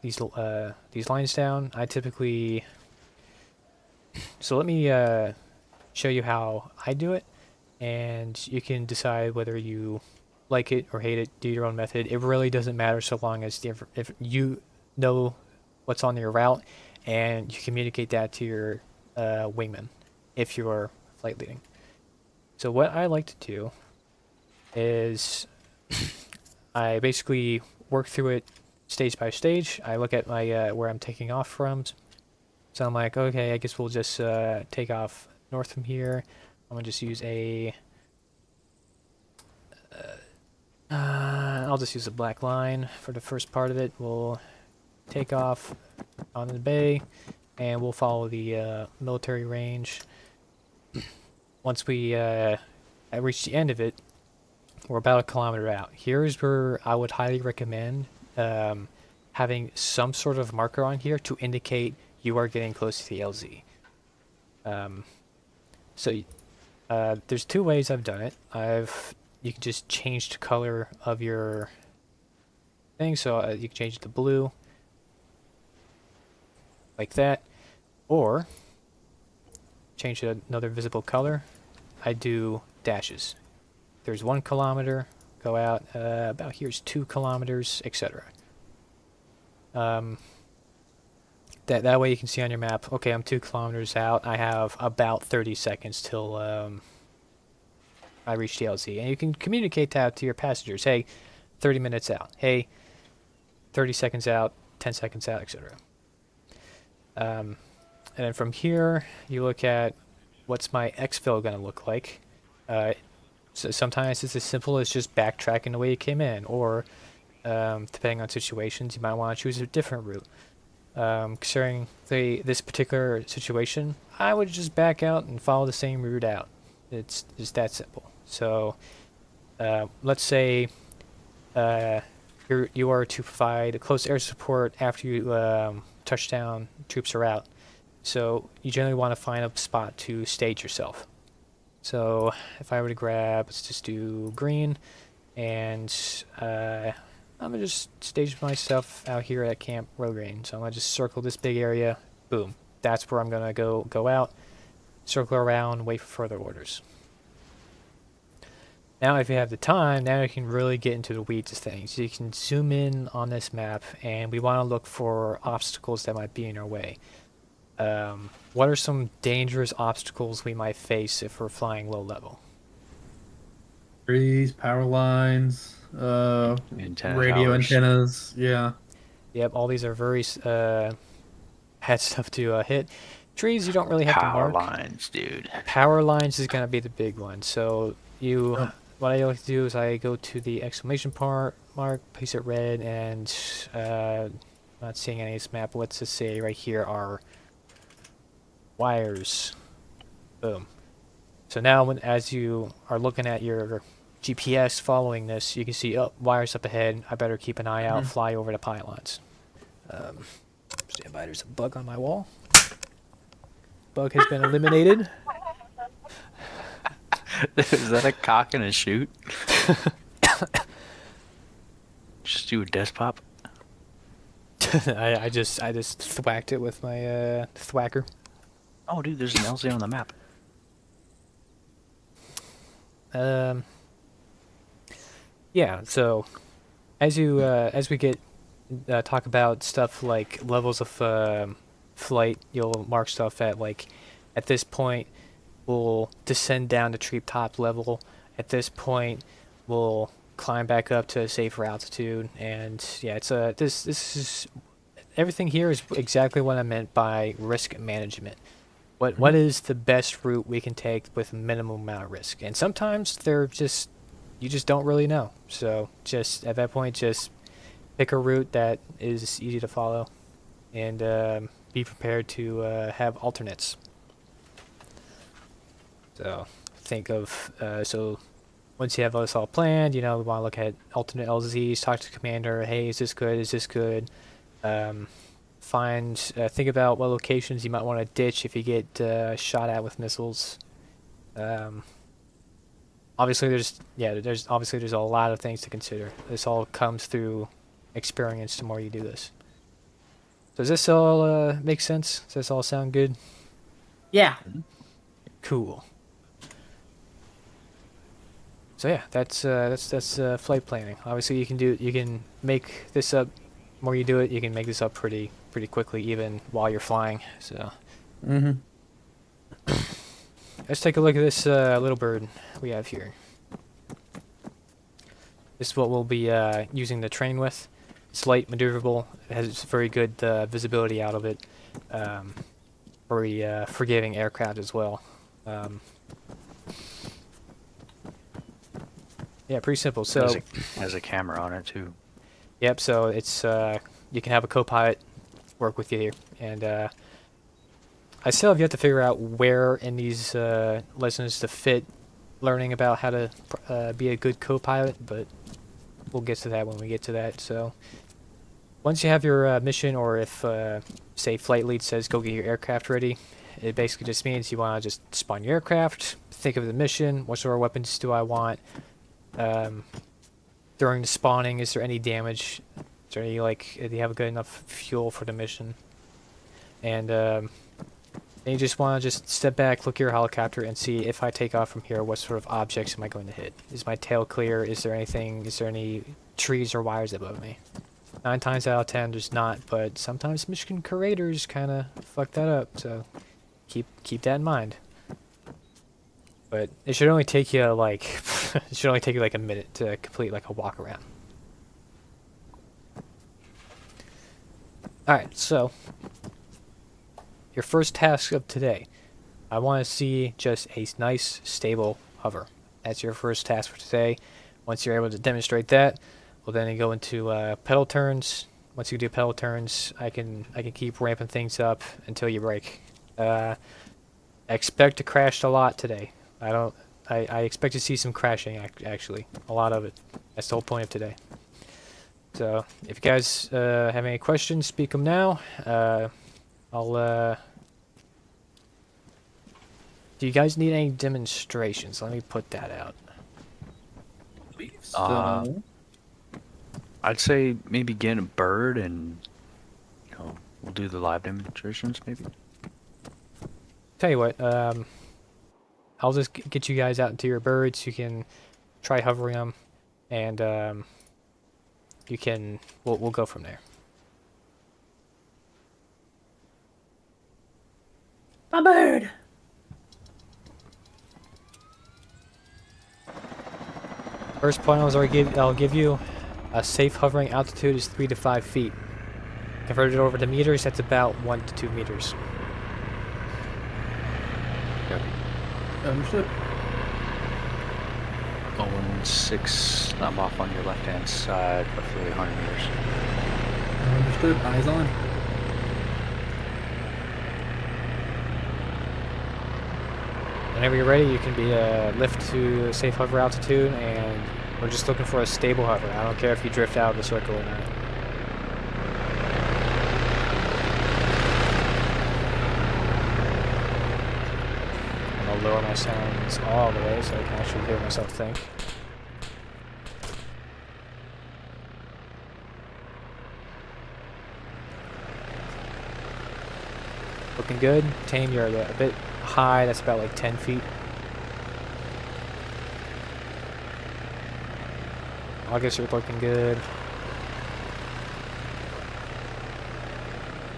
these lines down. I typically... So let me show you how I do it, and you can decide whether you like it or hate it. Do your own method. It really doesn't matter so long as if you know what's on your route and you communicate that to your wingman if you're flight leading. So what I like to do is I basically work through it stage by stage. I look at my where I'm taking off from. So I'm like, okay, I guess we'll just take off north from here. I'm gonna just use I'll just use a black line for the first part of it. We'll take off on the bay, and we'll follow the military range. Once we reach the end of it, we're about a kilometer out. Here's where I would highly recommend having some sort of marker on here to indicate you are getting close to the LZ. There's two ways I've done it. You can just change the color of your thing, so you can change it to blue, like that, or change to another visible color. I do dashes. There's 1 kilometer, go out, about here's 2 kilometers, etc. That way you can see on your map, okay, I'm 2 kilometers out, I have about 30 seconds till I reach the LZ. And you can communicate that to your passengers. Hey, 30 minutes out. Hey, 30 seconds out, 10 seconds out, etc. And then from here, you look at what's my exfil going to look like. So sometimes it's as simple as just backtracking the way you came in, or depending on situations, you might want to choose a different route. Considering this particular situation, I would just back out and follow the same route out. It's just that simple. So let's say you are to provide close air support after you touchdown, troops are out. So you generally want to find a spot to stage yourself. So if I were to grab, let's just do green, and I'm gonna just stage myself out here at Camp Rogaine. So I'm gonna just circle this big area. Boom. That's where I'm gonna go out, circle around, wait for further orders. Now, if you have the time, now you can really get into the weeds of things. You can zoom in on this map, and we want to look for obstacles that might be in our way. What are some dangerous obstacles we might face if we're flying low level? Trees, power lines, radio towers. antennas. Yeah. Yep, all these are very bad stuff to hit. Trees, you don't really have to Power mark. lines, dude. Power lines is going to be the big one. So what I like to do is I go to the exclamation mark, place it red, and not seeing any of this map. What's this say right here are wires. Boom. So now as you are looking at your GPS following this, you can see, oh, wires up ahead. I better keep an eye out, fly over the pylons. Stand by, there's a bug on my wall. Bug has been eliminated. Is that a cock and a shoot? Just do a desk pop. I just thwacked it with my thwacker. Oh, dude, there's an LZ on the map. Yeah. So as we get talk about stuff like levels of flight, you'll mark stuff at this point we'll descend down to treetop level. At this point, we'll climb back up to a safer altitude. And yeah, it's this is everything here is exactly what I meant by risk management. What is the best route we can take with minimum amount of risk? And sometimes you just don't really know. So just at that point, just pick a route that is easy to follow, and be prepared to have alternates. So think of so once you have this all planned, we want to look at alternate LZs, talk to the commander. Hey, is this good? Is this good? Think about what locations you might want to ditch if you get shot at with missiles. Obviously, there's a lot of things to consider. This all comes through experience. The more you do this. Does this all make sense? Does this all sound good? Yeah. Cool. So yeah, that's flight planning. Obviously, you can make this up. The more you do it, you can make this up pretty quickly, even while you're flying. So. Let's take a look at this little bird we have here. This is what we'll be using the train with. It's light, maneuverable. It has very good visibility out of it. Very forgiving aircraft as well. Yeah, pretty simple. So has a camera on it too. Yep. So it's you can have a co-pilot work with you here, and I still have yet to figure out where in these lessons to fit learning about how to be a good co-pilot, but we'll get to that when we get to that. So once you have your mission, or if say flight lead says go get your aircraft ready, it basically just means you want to just spawn your aircraft, think of the mission, what sort of weapons do I want. During the spawning, is there any damage? Is there any, do you have good enough fuel for the mission? And then you just want to just step back, look at your helicopter, and see if I take off from here, what sort of objects am I going to hit? Is my tail clear? Is there any trees or wires above me? 9 times out of 10, there's not, but sometimes mission curators kind of fuck that up, so keep that in mind. But it should only take you a minute to complete a walk around. Alright, so your first task of today. I want to see just a nice, stable hover. That's your first task for today. Once you're able to demonstrate that, we'll then go into pedal turns. Once you do pedal turns, I can keep ramping things up until you break. Expect to crash a lot today. I I expect to see some crashing, actually. A lot of it. That's the whole point of today. So, if you guys have any questions, speak them now. Do you guys need any demonstrations? Let me put that out. Believe Uh, so. I'd say maybe get a bird and, we'll do the live demonstrations maybe. Tell you what, I'll just get you guys out into your birds. You can try hovering them, and we'll go from there. My bird. First point I'll give you, a safe hovering altitude is 3 to 5 feet. Converted over to meters, that's about 1 to 2 meters. Understood. 016, I'm off on your left-hand side, roughly 100 meters. Understood. Eyes on. Whenever you're ready, you can be lift to safe hover altitude, and we're just looking for a stable hover. I don't care if you drift out of the circle or not. I'll lower my sounds all the way so I can actually hear myself think. Looking good. Tame, you're a bit high. That's about like 10 feet. August, you're looking good.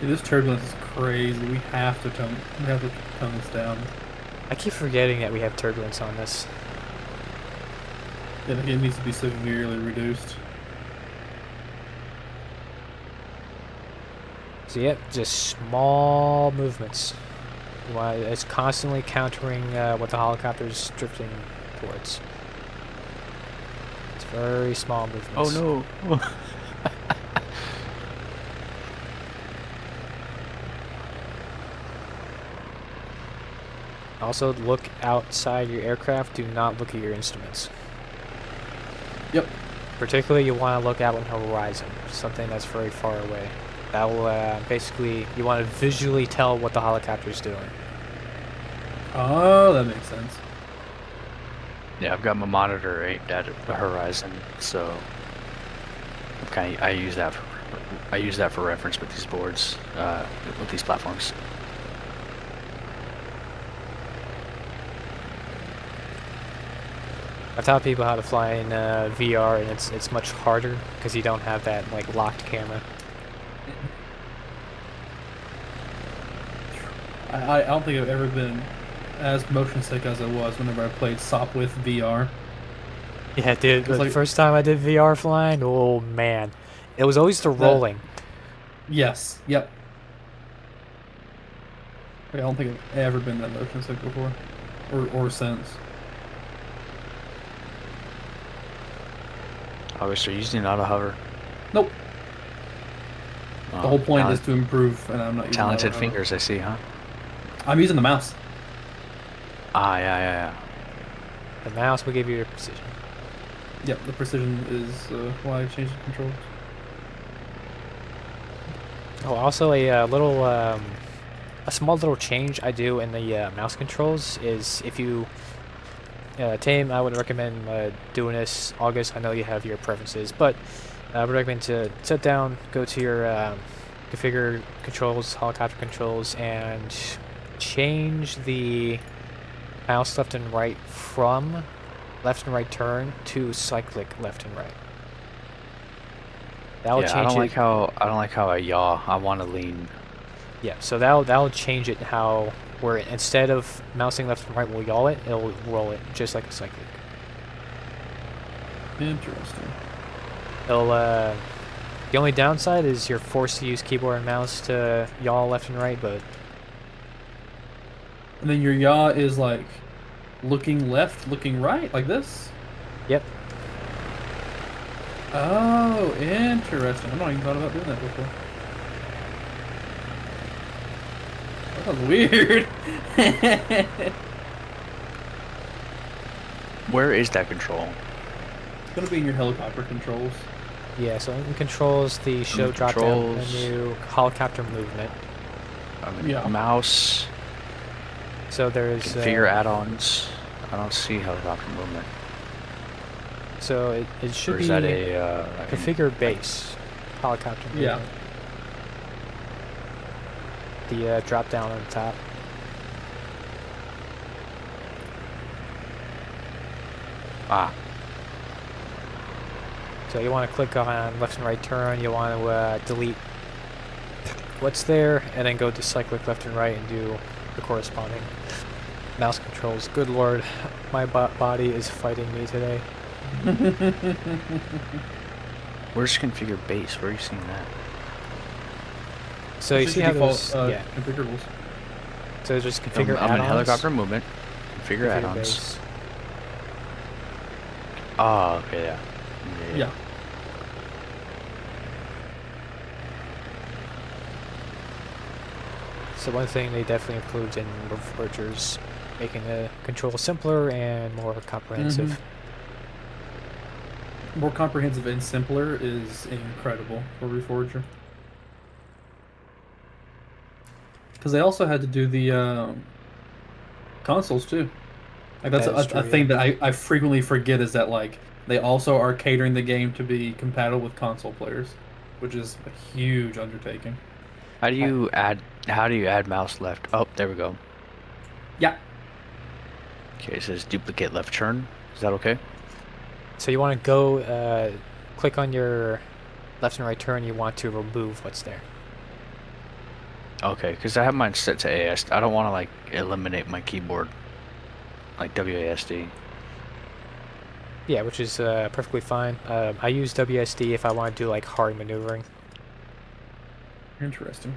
Dude, this turbulence is crazy. We have to tone this down. I keep forgetting that we have turbulence on this. I think it needs to be severely reduced. So yep, just small movements. It's constantly countering what the helicopter's drifting towards. It's very small movements. Oh no! Also, look outside your aircraft. Do not look at your instruments. Yep. Particularly, you want to look out on the horizon, something that's very far away. That will basically, you want to visually tell what the helicopter's doing. Oh, that makes sense. Yeah, I've got my monitor aimed at the horizon, so I use that for reference with these boards, with these platforms. I've taught people how to fly in VR, and it's much harder because you don't have that like locked camera. I don't think I've ever been as motion sick as I was whenever I played SOP with VR. Yeah, dude. The like- first time I did VR flying, oh man, it was always the rolling. Yes. Yep. I don't think I've ever been that motion sick before, or since. Obviously, using auto hover. Nope. The whole point is to improve, and I'm not using talented auto-hover. fingers. I see, huh? I'm using the mouse. Ah, yeah. The mouse will give you your precision. Yep, the precision is why I changed the controls. Oh, also a small little change I do in the mouse controls is if you Tame, I would recommend doing this. August, I know you have your preferences, but I would recommend to sit down, go to your configure controls, helicopter controls, and change the mouse left and right from left and right turn to cyclic left and right. That'll change I don't like how I yaw. I want to lean. Yeah, so that'll change it how where instead of mousing left and right will yaw it, it'll roll it just like a cyclic. Interesting. It'll the only downside is you're forced to use keyboard and mouse to yaw left and right, but And then your yaw is like looking left, looking right, like this? yep. Oh, interesting. I've not even thought about doing that before. That was weird. Where is that control? It's gonna be in your helicopter controls. Yeah, so in controls, the show drop down controls. menu, helicopter movement. Yeah. Mouse, So there's configure add-ons. I don't see helicopter movement. So it Or should is be that a configure base helicopter movement. Yeah. The drop down on the top. ah? So you want to click on left and right turn. You want to delete what's there, and then go to cyclic left and right and do the corresponding mouse controls. Good lord, my body is fighting me today. Where's configure base? Where are you seeing that? So you It's see just how the those, default, yeah. configurables. So just configure I'm in add-ons. helicopter movement. Configure configure add-ons. base. Oh, okay, yeah. Yeah. So one thing they definitely improved in Reforgers, making the control simpler and more comprehensive. More comprehensive and simpler is incredible for Reforger. Because they also had to do the consoles too. Like that's That is a true, thing yeah. that I frequently forget is that like they also are catering the game to be compatible with console players, which is a huge undertaking. How do you add mouse left? Oh, there we go. Yeah. Okay, it says duplicate left turn. Is that okay? So you want to go, click on your left and right turn. You want to remove what's there. Okay, because I have mine set to AS. I don't want to like eliminate my keyboard, like WASD. Yeah, which is perfectly fine. I use WSD if I want to do like hard maneuvering. Interesting.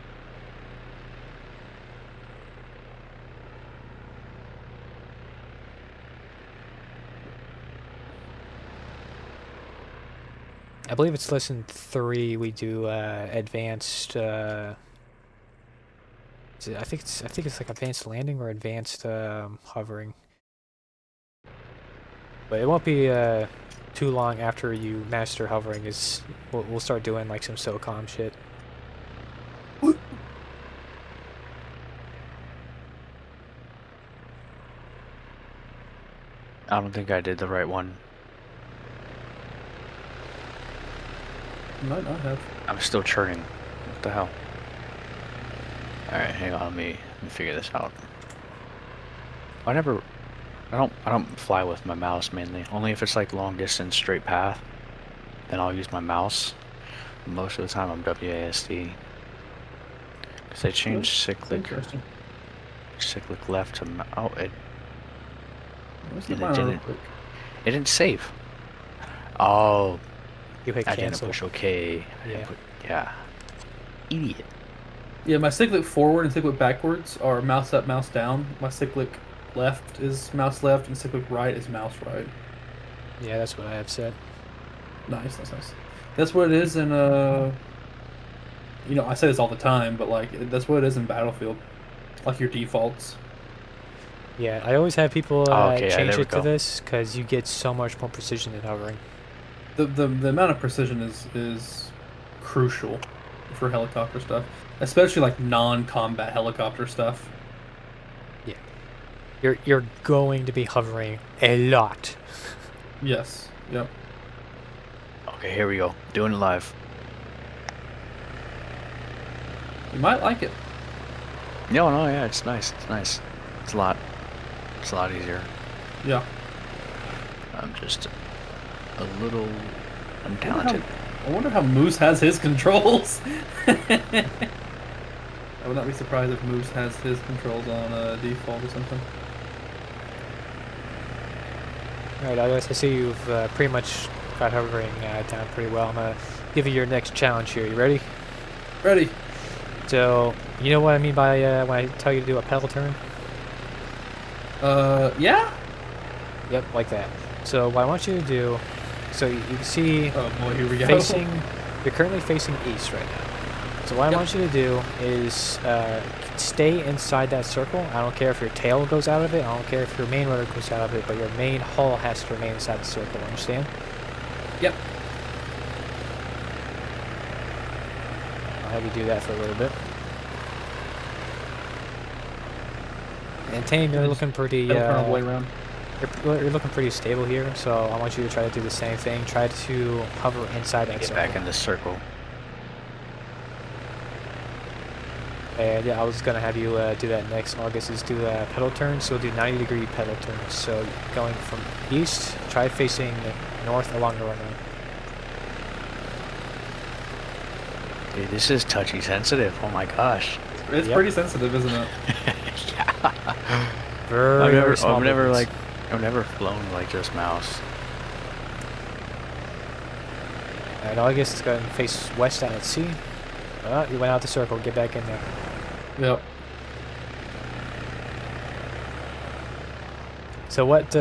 I believe it's lesson 3. We do advanced. I think it's like advanced landing or advanced hovering. But it won't be too long after you master hovering. We'll start doing like some SOCOM shit. I don't think I did the right one. You might not have. I'm still churning. What the hell? Alright, hang on, let me figure this out. I don't fly with my mouse mainly. Only if it's like long distance straight path, then I'll use my mouse. Most of the time I'm WASD. Cause I changed cyclic left to it Where's and the it mine real didn't quick? it didn't save. Oh, You hit I didn't cancel. push OK. Yeah. Yeah. Idiot. Yeah, my cyclic forward and cyclic backwards are mouse up, mouse down. My cyclic left is mouse left, and cyclic right is mouse right. Yeah, that's what I have said. Nice. That's what it is in you know, I say this all the time, but like that's what it is in Battlefield. Like your defaults. Yeah, I always have people Okay, yeah, change there we it to go. this because you get so much more precision in hovering. The amount of precision is crucial for helicopter stuff, especially like non-combat helicopter stuff. You're going to be hovering a lot. Yes. Yep. Okay, here we go. Doing it live. You might like it. No, yeah, it's nice. It's nice. It's a lot easier. Yeah. I'm just a little untalented. I wonder how Moose has his controls. I would not be surprised if Moose has his controls on default or something. Alright, I see you've pretty much got hovering down pretty well. I'm going to give you your next challenge here. You ready? Ready? So, you know what I mean by when I tell you to do a pedal turn? Yeah? Yep, like that. So what I want you to do, so you can see Oh boy, here we go. you're currently facing east right now. So what I Yep. want you to do is stay inside that circle. I don't care if your tail goes out of it. I don't care if your main rotor goes out of it, but your main hull has to remain inside the circle. Understand? Yep. I'll have you do that for a little bit. And Tame, you're looking pretty. Turn all the way around. You're looking pretty stable here, so I want you to try to do the same thing. Try to hover inside that Get circle. back in the circle. And yeah, I was gonna have you do that next. August is do pedal turns, so we'll do 90-degree pedal turns. So going from east, try facing north along the runway. Dude, this is touchy sensitive. Oh my gosh. It's Yep. pretty sensitive, isn't it? Yeah. Very small movements. I've never flown like just mouse. Alright, August is going to face west out at sea. You went out the circle. Get back in there. Yep. So what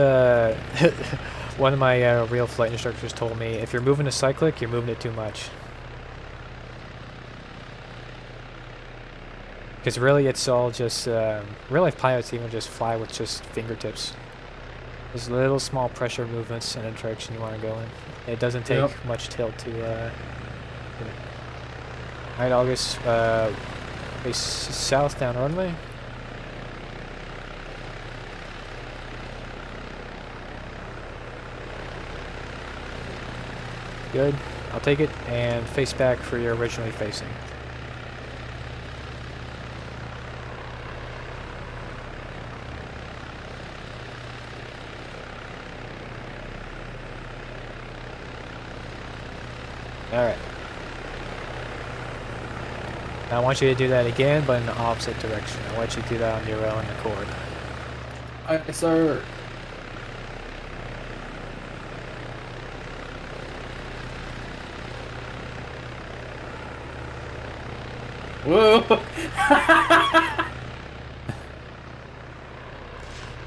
one of my real flight instructors told me, if you're moving a cyclic, you're moving it too much. Because really it's all just, real life pilots even just fly with just fingertips. There's little small pressure movements in a direction you want to go in. It doesn't take Yep. much tilt to, Alright, August, face south down runway. Good. I'll take it and face back for your originally facing. Alright. Now I want you to do that again, but in the opposite direction. I want you to do that on your own accord. Aye, sir. Whoa!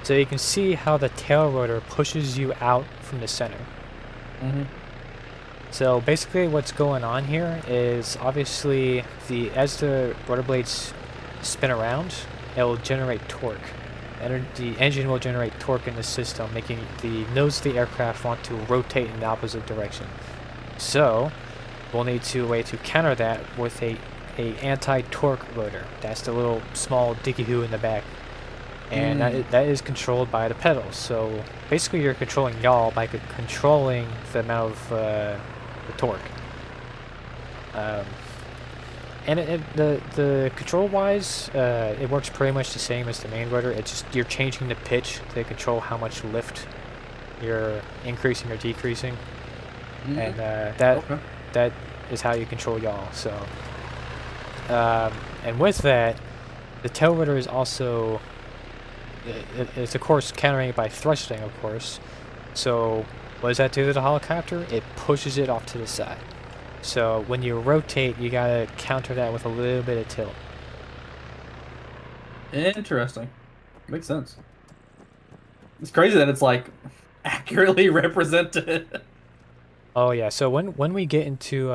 So you can see how the tail rotor pushes you out from the center. Mm-hmm. So basically what's going on here is obviously as the rotor blades spin around, it will generate torque. The engine will generate torque in the system, making the nose of the aircraft want to rotate in the opposite direction. So we'll need a way to counter that with a anti-torque rotor. That's the little small dicky-hoo in the back. And that is controlled by the pedals. So basically you're controlling yaw by controlling the amount of the torque. And the control wise, it works pretty much the same as the main rotor. It's just you're changing the pitch to control how much lift you're increasing or decreasing. Mm-hmm. And Okay. that is how you control yaw. So and with that, the tail rotor is also it's of course countering it by thrusting, of course. So what does that do to the helicopter? It pushes it off to the side. So when you rotate, you gotta counter that with a little bit of tilt. Interesting. Makes sense. It's crazy that it's like accurately represented. Oh yeah, so when we get into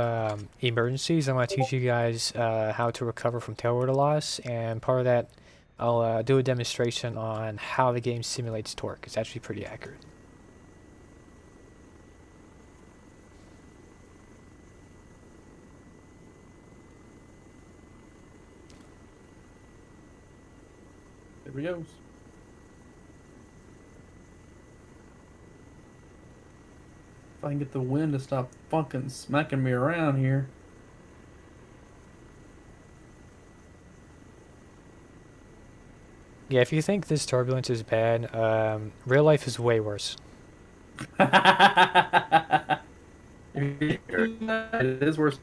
emergencies, I'm gonna teach you guys how to recover from tail rotor loss, and part of that, I'll do a demonstration on how the game simulates torque. It's actually pretty accurate. There he goes. If I can get the wind to stop fucking smacking me around here. Yeah, if you think this turbulence is bad, real life is way worse. It is worse.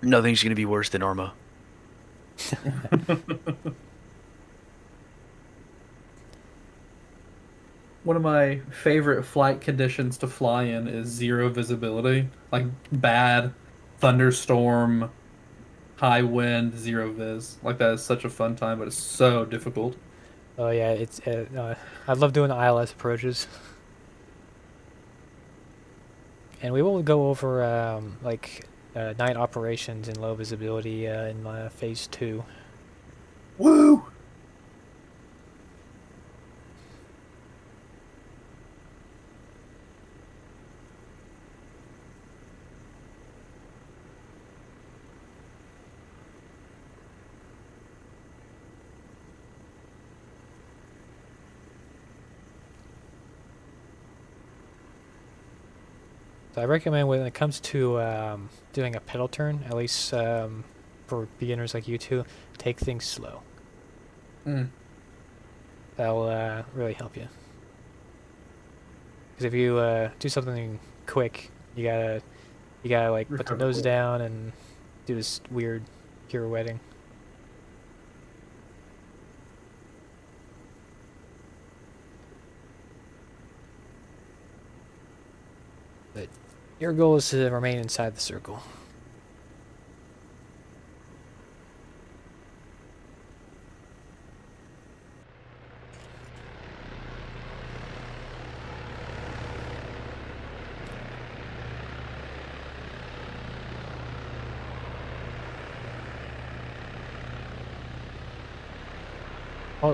Nothing's gonna be worse than Arma. One of my favorite flight conditions to fly in is zero visibility. Like bad thunderstorm, high wind, zero viz. Like that is such a fun time, but it's so difficult. Oh yeah, it's I love doing the ILS approaches. And we will go over night operations and low visibility in phase 2. Woo! So I recommend when it comes to doing a pedal turn, at least for beginners like you two, take things slow. Mm. That'll really help you. Because if you do something quick, you gotta like put the Recover nose quick. down and do this weird pirouetting. But your goal is to remain inside the circle.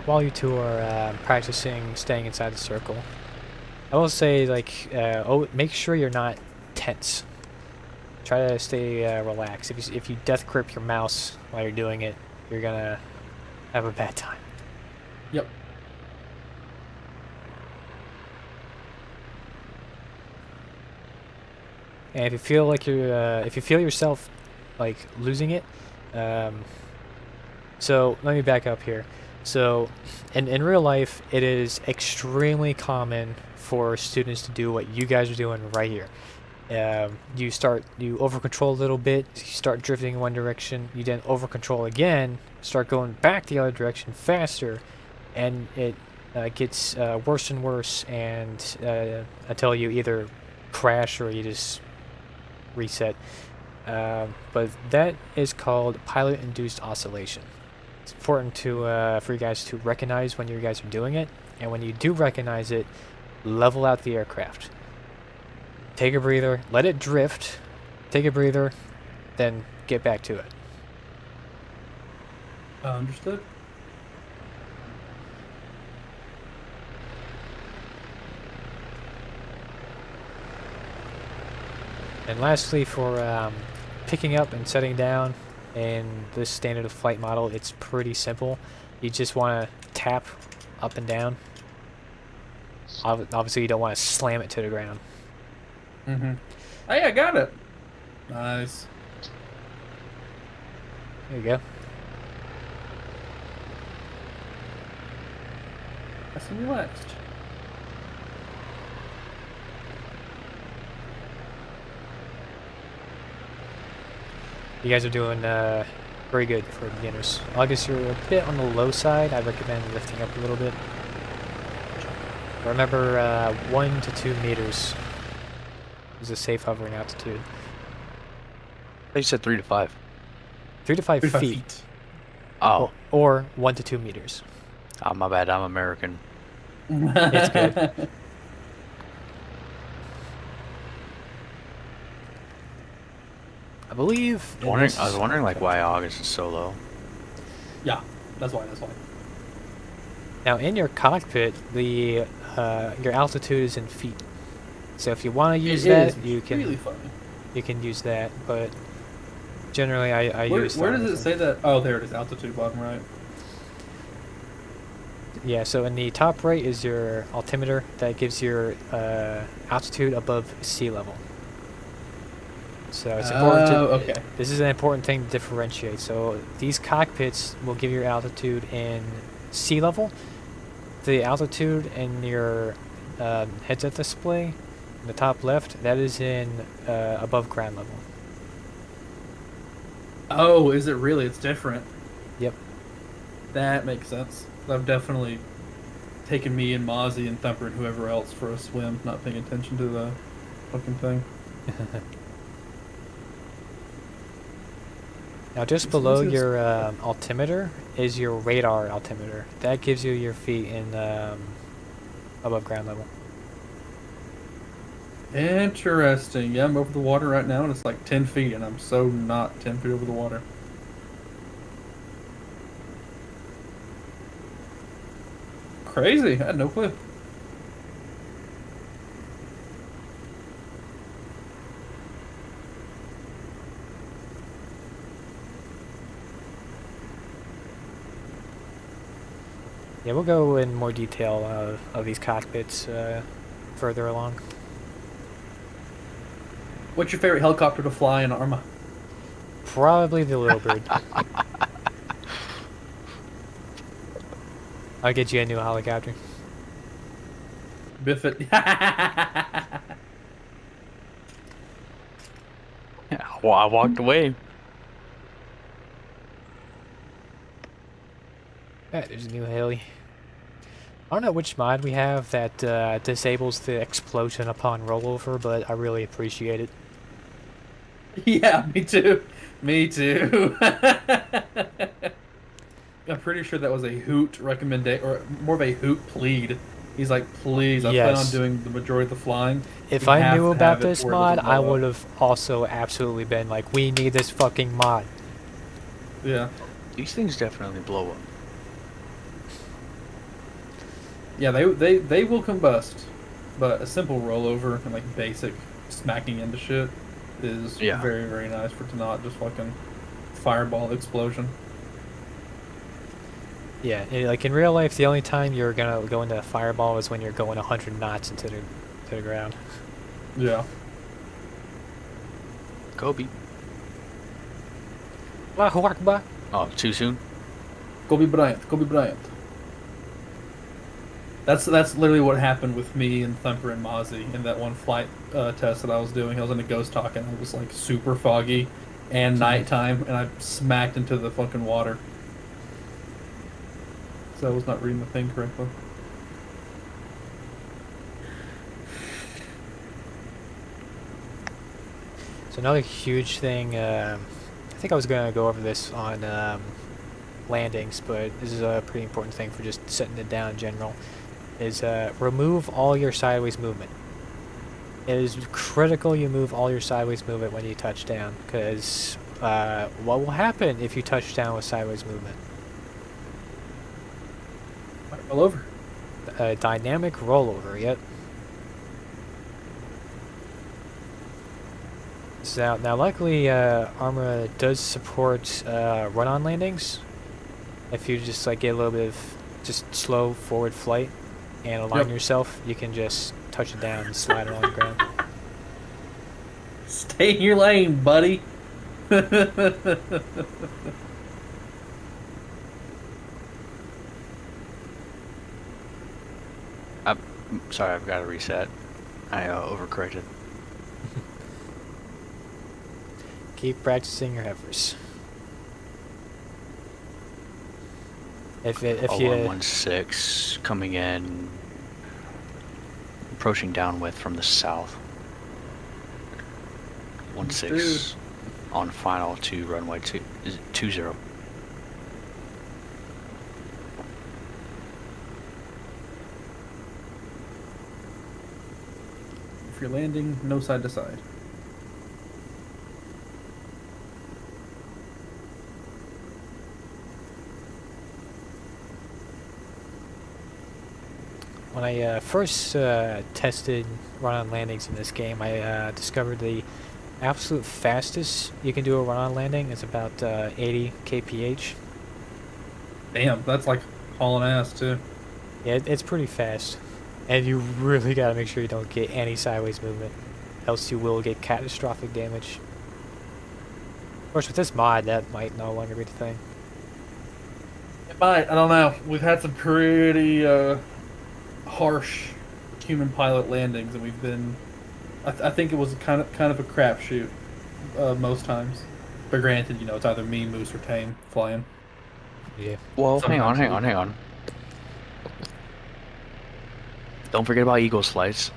While you two are practicing staying inside the circle, I will say, make sure you're not tense. Try to stay relaxed. If you death grip your mouse while you're doing it, you're gonna have a bad time. Yep. And if you feel like if you feel yourself like losing it, so let me back up here. So, in real life, it is extremely common for students to do what you guys are doing right here. You over control a little bit, you start drifting in one direction, you then over control again, start going back the other direction faster, and it gets worse and worse, and until you either crash or you just reset. But that is called pilot-induced oscillation. It's important for you guys to recognize when you guys are doing it, and when you do recognize it, level out the aircraft. Take a breather, let it drift, take a breather, then get back to it. Understood. And lastly, for picking up and setting down in this standard of flight model, it's pretty simple. You just want to tap up and down. Obviously, you don't want to slam it to the ground. Mm-hmm. Hey, I got it. Nice. There you go. Nice and relaxed. You guys are doing very good for beginners. I guess you're a bit on the low side. I recommend lifting up a little bit. Remember, 1 to 2 meters is a safe hovering altitude. You said 3 to 5. 3 to 5 35 feet. Oh, Or 1 to 2 meters. oh, my bad. I'm American. It's good. I believe. I was wondering like why August is so low. Yeah, that's why. Now, in your cockpit, your altitude is in feet. So if you want to use that, you can really funny. you can use that. But generally, I use. Where does it say that? Oh, there it is. Altitude bottom right. Yeah. So in the top right is your altimeter that gives your altitude above sea level. So it's important to. Okay. This is an important thing to differentiate. So these cockpits will give your altitude in sea level. The altitude in your headset display, in the top left, that is in above ground level. Oh, is it really? It's different. Yep. That makes sense. I've definitely taken me and Mozzie and Thumper and whoever else for a swim, not paying attention to the fucking thing. Now, just below your altimeter is your radar altimeter. That gives you your feet in above ground level. Interesting. Yeah, I'm over the water right now, and it's like 10 feet, and I'm so not 10 feet over the water. Crazy. I had no clue. Yeah, we'll go in more detail of these cockpits further along. What's your favorite helicopter to fly in Arma? Probably the Little Bird. I'll get you a new helicopter. Biff it. Yeah, well, I walked away. Yeah, there's a new heli. I don't know which mod we have that disables the explosion upon rollover, but I really appreciate it. Yeah, me too. Me too. I'm pretty sure that was a Hoot recommendation, or more of a Hoot plead. He's like, please, I plan on Yes. doing the majority of the flying. If We I have knew to about have it this where it mod, doesn't I blow up." would have also absolutely been like, we need this fucking mod. Yeah. These things definitely blow up. Yeah, they will combust, but a simple rollover and like basic smacking into shit is Yeah. very, very nice for it to not just fucking fireball explosion. Yeah, like in real life, the only time you're gonna go into a fireball is when you're going 100 knots into the ground. Yeah. Kobe. Allahu Akbar. Oh, too soon? Kobe Bryant, Kobe Bryant. That's literally what happened with me and Thumper and Mozzie in that one flight test that I was doing. I was in a ghost talk and it was like super foggy and nighttime, and I smacked into the fucking water. So I was not reading the thing correctly. So another huge thing, I think I was gonna go over this on landings, but this is a pretty important thing for just setting it down in general, is remove all your sideways movement. It is critical you move all your sideways movement when you touch down, because what will happen if you touch down with sideways movement? All over. Dynamic rollover, yep. So now luckily Arma does support run-on landings. If you just like get a little bit of just slow forward flight and align yourself, you can just touch it down and slide it on the ground. Stay in your lane, buddy. Sorry, I've got to reset. I overcorrected. Keep practicing your heifers. If you 116 coming in, approaching downwind from the south. 16 on final to runway 20. If you're landing, no side to side. When I first tested run-on landings in this game, I discovered the absolute fastest you can do a run-on landing is about 80 kph. Damn, that's like hauling ass too. Yeah, it's pretty fast. And you really gotta make sure you don't get any sideways movement, else you will get catastrophic damage. Of course, with this mod, that might no longer be the thing. It might. I don't know. We've had some pretty harsh human pilot landings, and we've been. I think it was kind of a crapshoot most times. But granted, you know, it's either me, Moose, or Tame flying. Yeah. Well, Sometimes hang on. Don't forget about Eagle slice.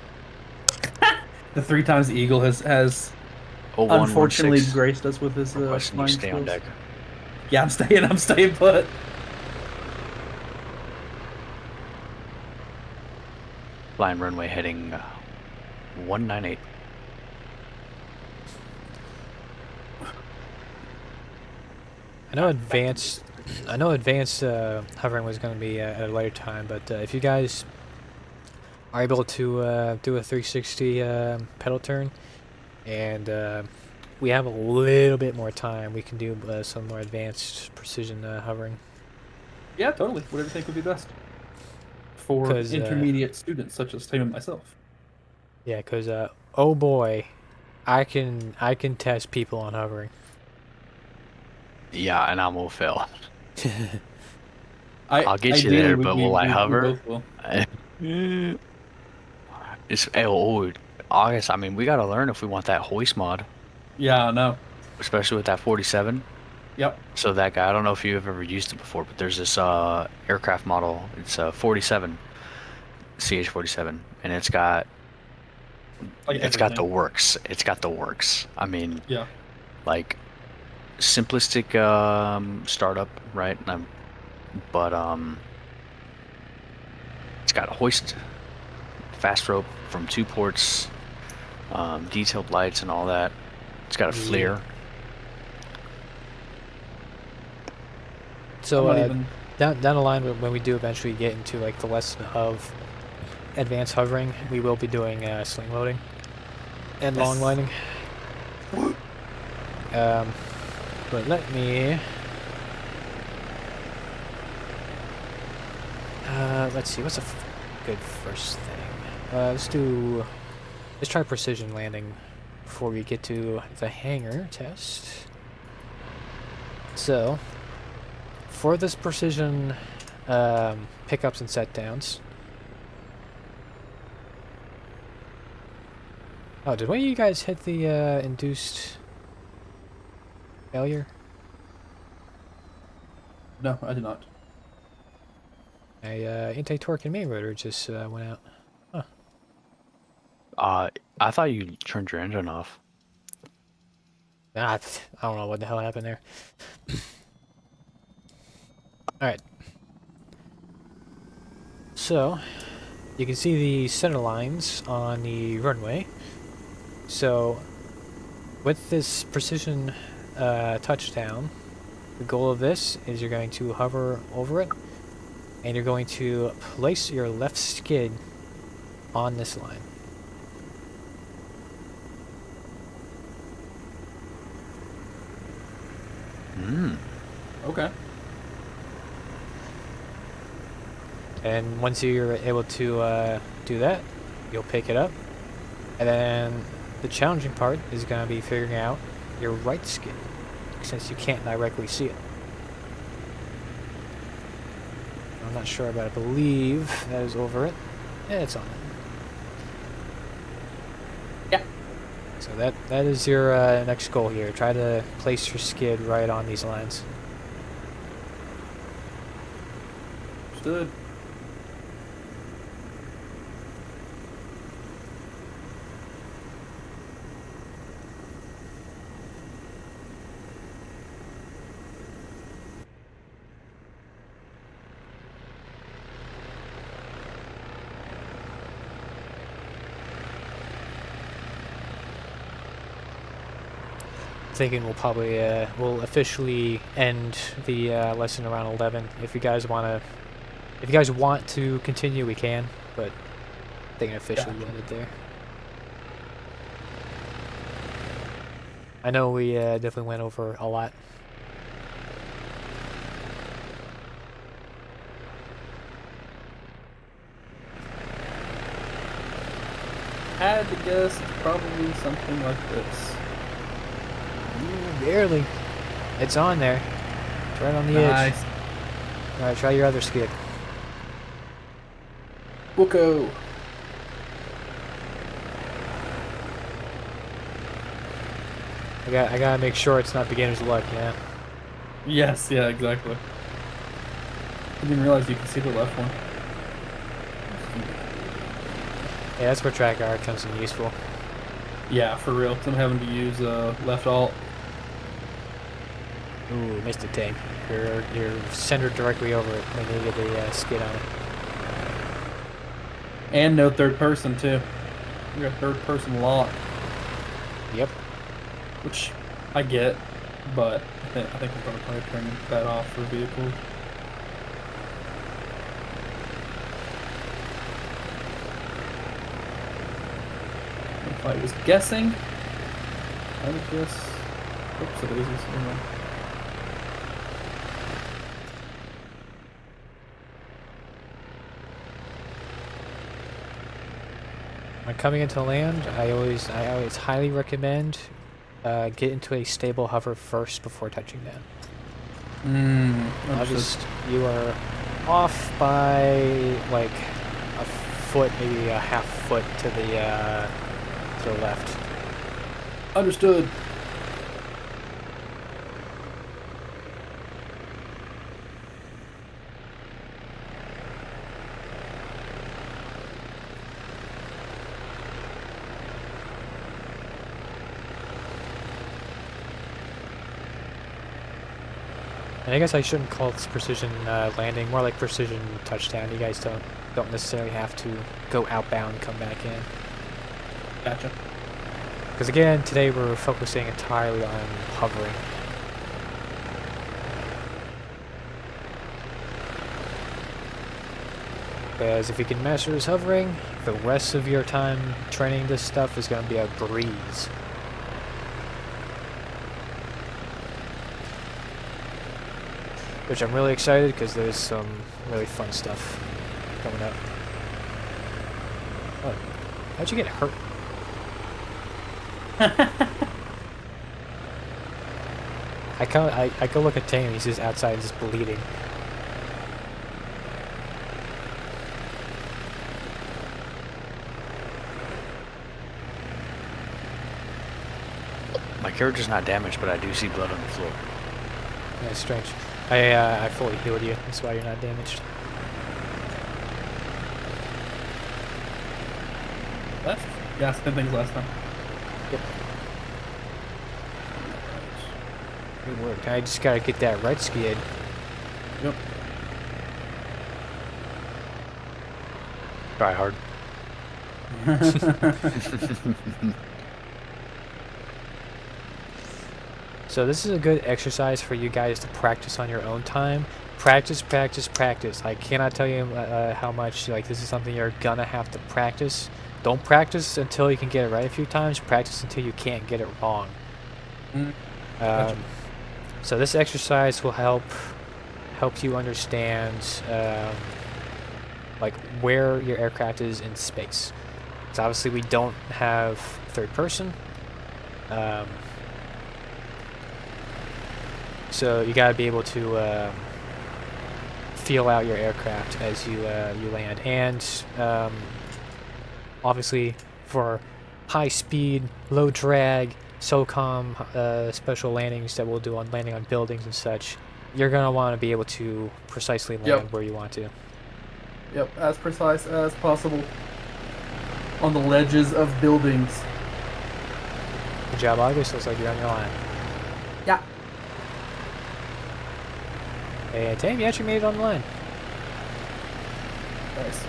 The 3 times the Eagle has 0116. unfortunately graced us with his Requesting you flying stay on skills. deck. Yeah, I'm staying put. Flying runway heading 198. I know advanced hovering was going to be at a later time, but if you guys are able to do a 360 pedal turn, and we have a little bit more time, we can do some more advanced precision hovering. Yeah, totally. Whatever you think would be best for 'Cause, intermediate students such as Tim and myself. Yeah, because oh boy, I can test people on hovering. Yeah, and I will fail. I I'll get you ideally, there, but will I we hover? both will. August. I mean, we gotta learn if we want that hoist mod, Yeah, I know. especially with that 47. Yep. So that guy, I don't know if you've ever used it before, but there's this aircraft model. It's a 47, CH-47, and it's got Like the everything. works. It's got the works. I mean, Yeah. like simplistic startup, right? But it's got a hoist, fast rope from 2 ports, detailed lights and all that. It's got a Yeah. FLIR. So I'm not even. down the line, when we do eventually get into like the lesson of advanced hovering, we will be doing sling loading and Yes. long lining. But let me. Let's see. What's a good first thing? Let's try precision landing before we get to the hangar test. So, for this precision pickups and set downs. Oh, did one of you guys hit the induced failure? No, I did not. My anti-torque and main rotor just went out. I thought you turned your engine off. I don't know what the hell happened there. Alright. So, you can see the center lines on the runway. So, with this precision touchdown, the goal of this is you're going to hover over it, and you're going to place your left skid on this line. Okay. And once you're able to do that, you'll pick it up. And then the challenging part is going to be figuring out your right skid, since you can't directly see it. I'm not sure, but I believe that is over it. Yeah, it's on it. Yeah. So that is your next goal here. Try to place your skid right on these lines. Understood. Thinking we'll probably we'll officially end the lesson around 11. If you guys want to continue, we can, but they can officially end it there. I know we definitely went over a lot. Had to guess it's probably something like this. Barely. It's on there. It's right on the edge. Nice. Alright, try your other skid. We'll go. I gotta make sure it's not beginner's luck, yeah. Yes, yeah, exactly. I didn't realize you could see the left one. Yeah, that's where track R comes in useful. Yeah, for real. 'Cause I'm having to use left alt. Ooh, missed it, tank. You're centered directly over it when you get the skid on it. And no third person, too. You're a third-person lock, Yep. which I get, but I think we're gonna probably turn that off for vehicles. If I was guessing, I would guess. Oops, it is. Never mind. When coming into land, I always highly recommend get into a stable hover first before touching down. Understood. You are off by like a foot, maybe a half foot to the left. Understood. And I guess I shouldn't call this precision landing, more like precision touchdown. You guys don't necessarily have to go outbound and come back in. Gotcha. Because again, today we're focusing entirely on hovering. Because if you can master this hovering, the rest of your time training this stuff is going to be a breeze. Which I'm really excited because there's some really fun stuff coming up. Oh, how'd you get hurt? I go look at Tane and he's just outside just bleeding. My character's not damaged, but I do see blood on the floor. Yeah, strange. I fully healed you, that's why you're not damaged. Left? Yeah, same things last time. Yep. Good work. I just gotta get that right skid. Yep. Try hard. So this is a good exercise for you guys to practice on your own time. Practice, practice, practice. I cannot tell you how much, like, this is something you're gonna have to practice. Don't practice until you can get it right a few times. Practice until you can't get it wrong. Gotcha. So this exercise will help you understand like where your aircraft is in space. So obviously we don't have third person. So you gotta be able to feel out your aircraft as you land, and obviously for high speed, low drag, SOCOM special landings that we'll do on landing on buildings and such, you're gonna want to be able to precisely land where you want to. Yep, as precise as possible on the ledges of buildings. Good job, August. Looks like you're on your line. Yeah. And Tam, you actually made it on the line. Nice.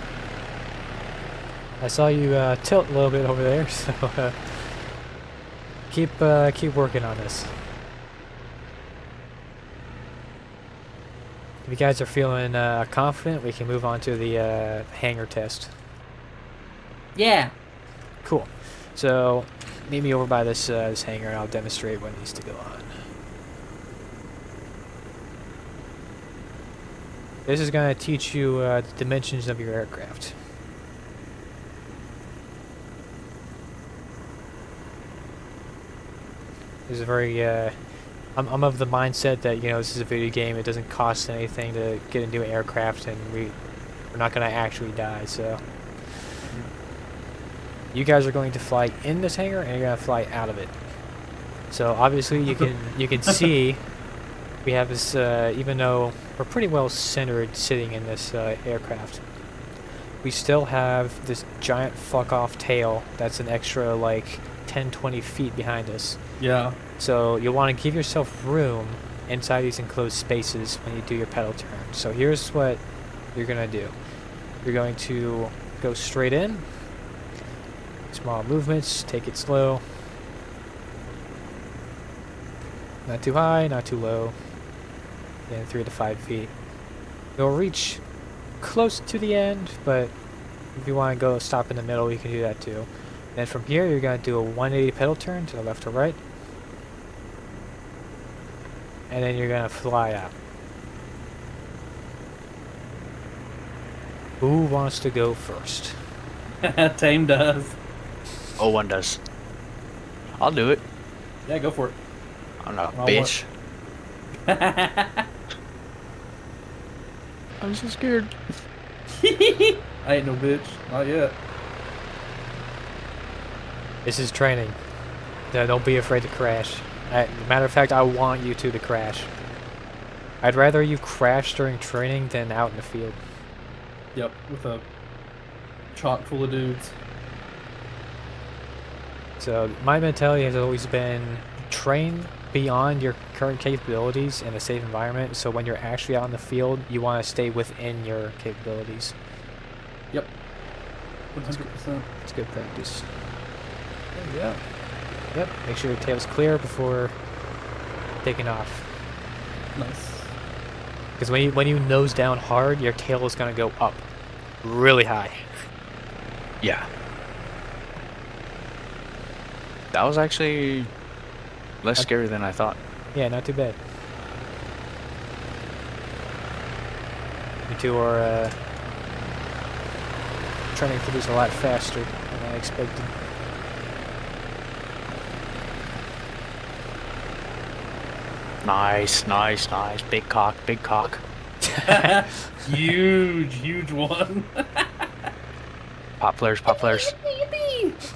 I saw you tilt a little bit over there, so keep working on this. If you guys are feeling confident, we can move on to the hangar test. Yeah. Cool. So meet me over by this this hangar, and I'll demonstrate what needs to go on. This is going to teach you the dimensions of your aircraft. This is a very I'm of the mindset that, you know, this is a video game. It doesn't cost anything to get into an aircraft, and we're not going to actually die. So you guys are going to fly in this hangar, and you're going to fly out of it. So obviously you can see we have this, even though we're pretty well centered sitting in this aircraft, we still have this giant fuck off tail that's an extra like 10-20 feet behind us. Yeah. So you'll want to give yourself room inside these enclosed spaces when you do your pedal turn. So here's what you're going to do. You're going to go straight in, Small movements, take it slow. Not too high, not too low. Then 3 to 5 feet. You'll reach close to the end, but if you want to go stop in the middle, you can do that too. Then from here, you're going to do a 180 pedal turn to the left or right. And then you're going to fly out. Who wants to go first? Tame does. Oh, one does. I'll do it. Yeah, go for it. I'm not a I'll bitch. I'm so scared. I ain't no bitch. Not yet. This is training. Don't be afraid to crash. Matter of fact, I want you to crash. I'd rather you crash during training than out in the field. Yep, with a chock full of dudes. So my mentality has always been train beyond your current capabilities in a safe environment, so when you're actually out in the field, you want to stay within your capabilities. Yep. 100%. It's good practice. Yeah. Yep, make sure your tail's clear before taking off. Nice. Because when you nose down hard, your tail is going to go up really high. Yeah. That was actually less scary than I thought. Yeah, not too bad. You two are training for this a lot faster than I expected. Nice, nice, nice. Big cock, big cock. Huge one. Pop flares, pop flares.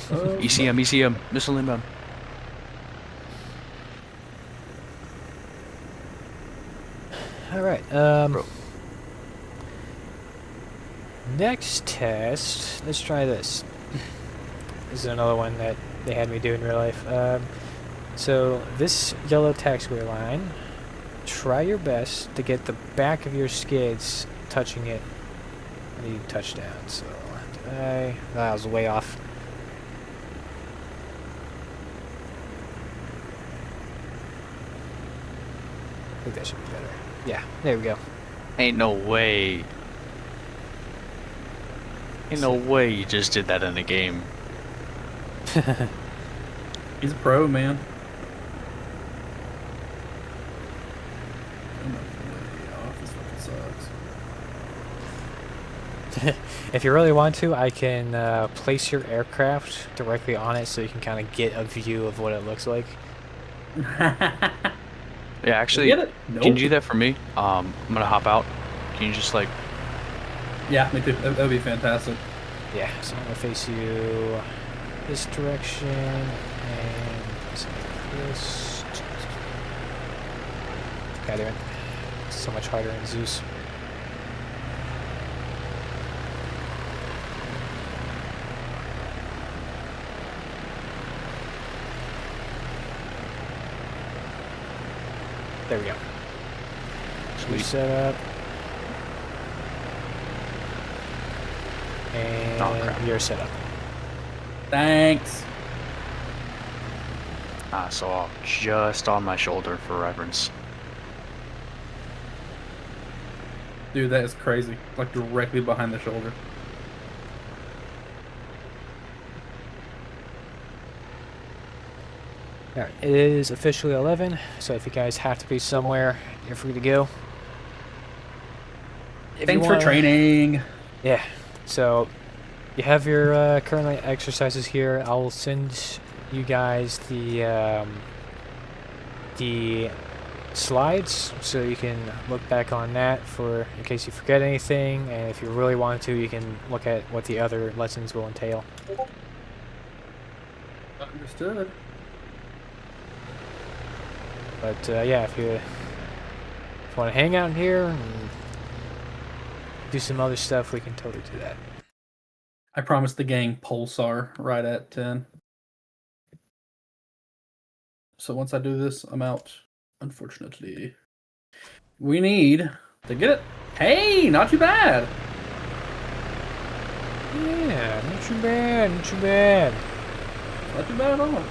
ECM, ECM, missile inbound. Alright, Bro. next test, let's try this. This is another one that they had me do in real life. So this yellow taxiway line, try your best to get the back of your skids touching it when you touch down. So that was way off. I think that should be better. Yeah, there we go. Ain't no way. Ain't no way you just did that in a game. He's a pro, man. I'm way off. This fucking sucks. If you really want to, I can place your aircraft directly on it so you can kind of get a view of what it looks like. Yeah, actually, Get it? Nope. can you do that for me? I'm gonna hop out. Can you just like... Yeah, me too. That would be fantastic. Yeah, so I'm going to face you this direction and this. God damn it. It's so much harder in Zeus. There we go. Sweet setup. And crap. you're set up. Thanks. So just on my shoulder for reference. Dude, that is crazy. Like directly behind the shoulder. Alright, it is officially 11, so if you guys have to be somewhere, you're free to go. If Thanks you for wanna- training. Yeah, so you have your current exercises here. I'll send you guys the slides so you can look back on that for in case you forget anything, and if you really want to, you can look at what the other lessons will entail. Understood. But yeah, if you want to hang out here and do some other stuff, we can totally do that. I promised the gang Pulsar right at 10. So once I do this, I'm out. Unfortunately. We need to get it. Hey, not too bad. Yeah, not too bad, not too bad. Not too bad at all.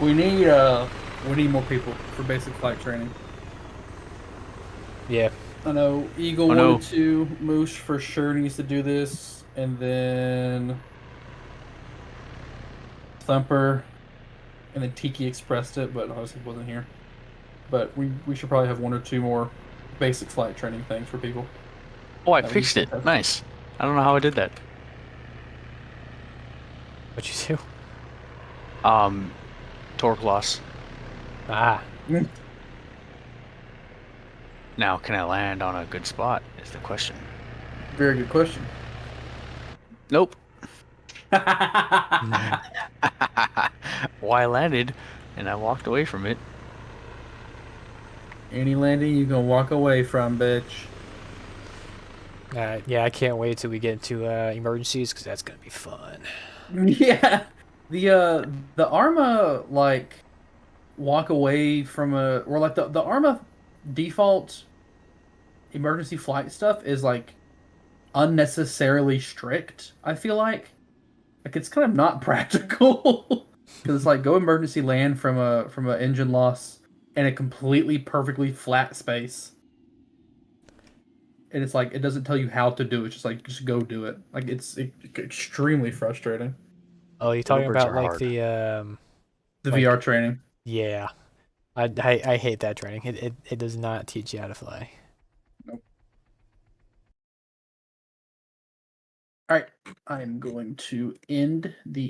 We need more people for basic flight training. Yeah. I know Eagle Oh, no. wanted to. Moosh for sure needs to do this, and then Thumper, and then Tiki expressed it, but obviously wasn't here. But we should probably have one or two more basic flight training things for people. Oh, I That would be fixed it. fantastic. Nice. I don't know how I did that. What you do? Torque loss. Ah. Now, can I land on a good spot? Is the question. Very good question. Nope. Well, I landed, and I walked away from it. Any landing you can walk away from, bitch. Yeah, I can't wait till we get into emergencies because that's gonna be fun. Yeah, the Arma like walk away from a or like the Arma default emergency flight stuff is like unnecessarily strict. I feel like it's kind of not practical because it's like go emergency land from a engine loss in a completely perfectly flat space. And it's like it doesn't tell you how to do it. It's just like just go do it. Like it's extremely frustrating. Oh, you're Little talking birds about are like hard. The Like- VR training. yeah. I hate that training. It does not teach you how to fly. Nope. All right, I am going to end the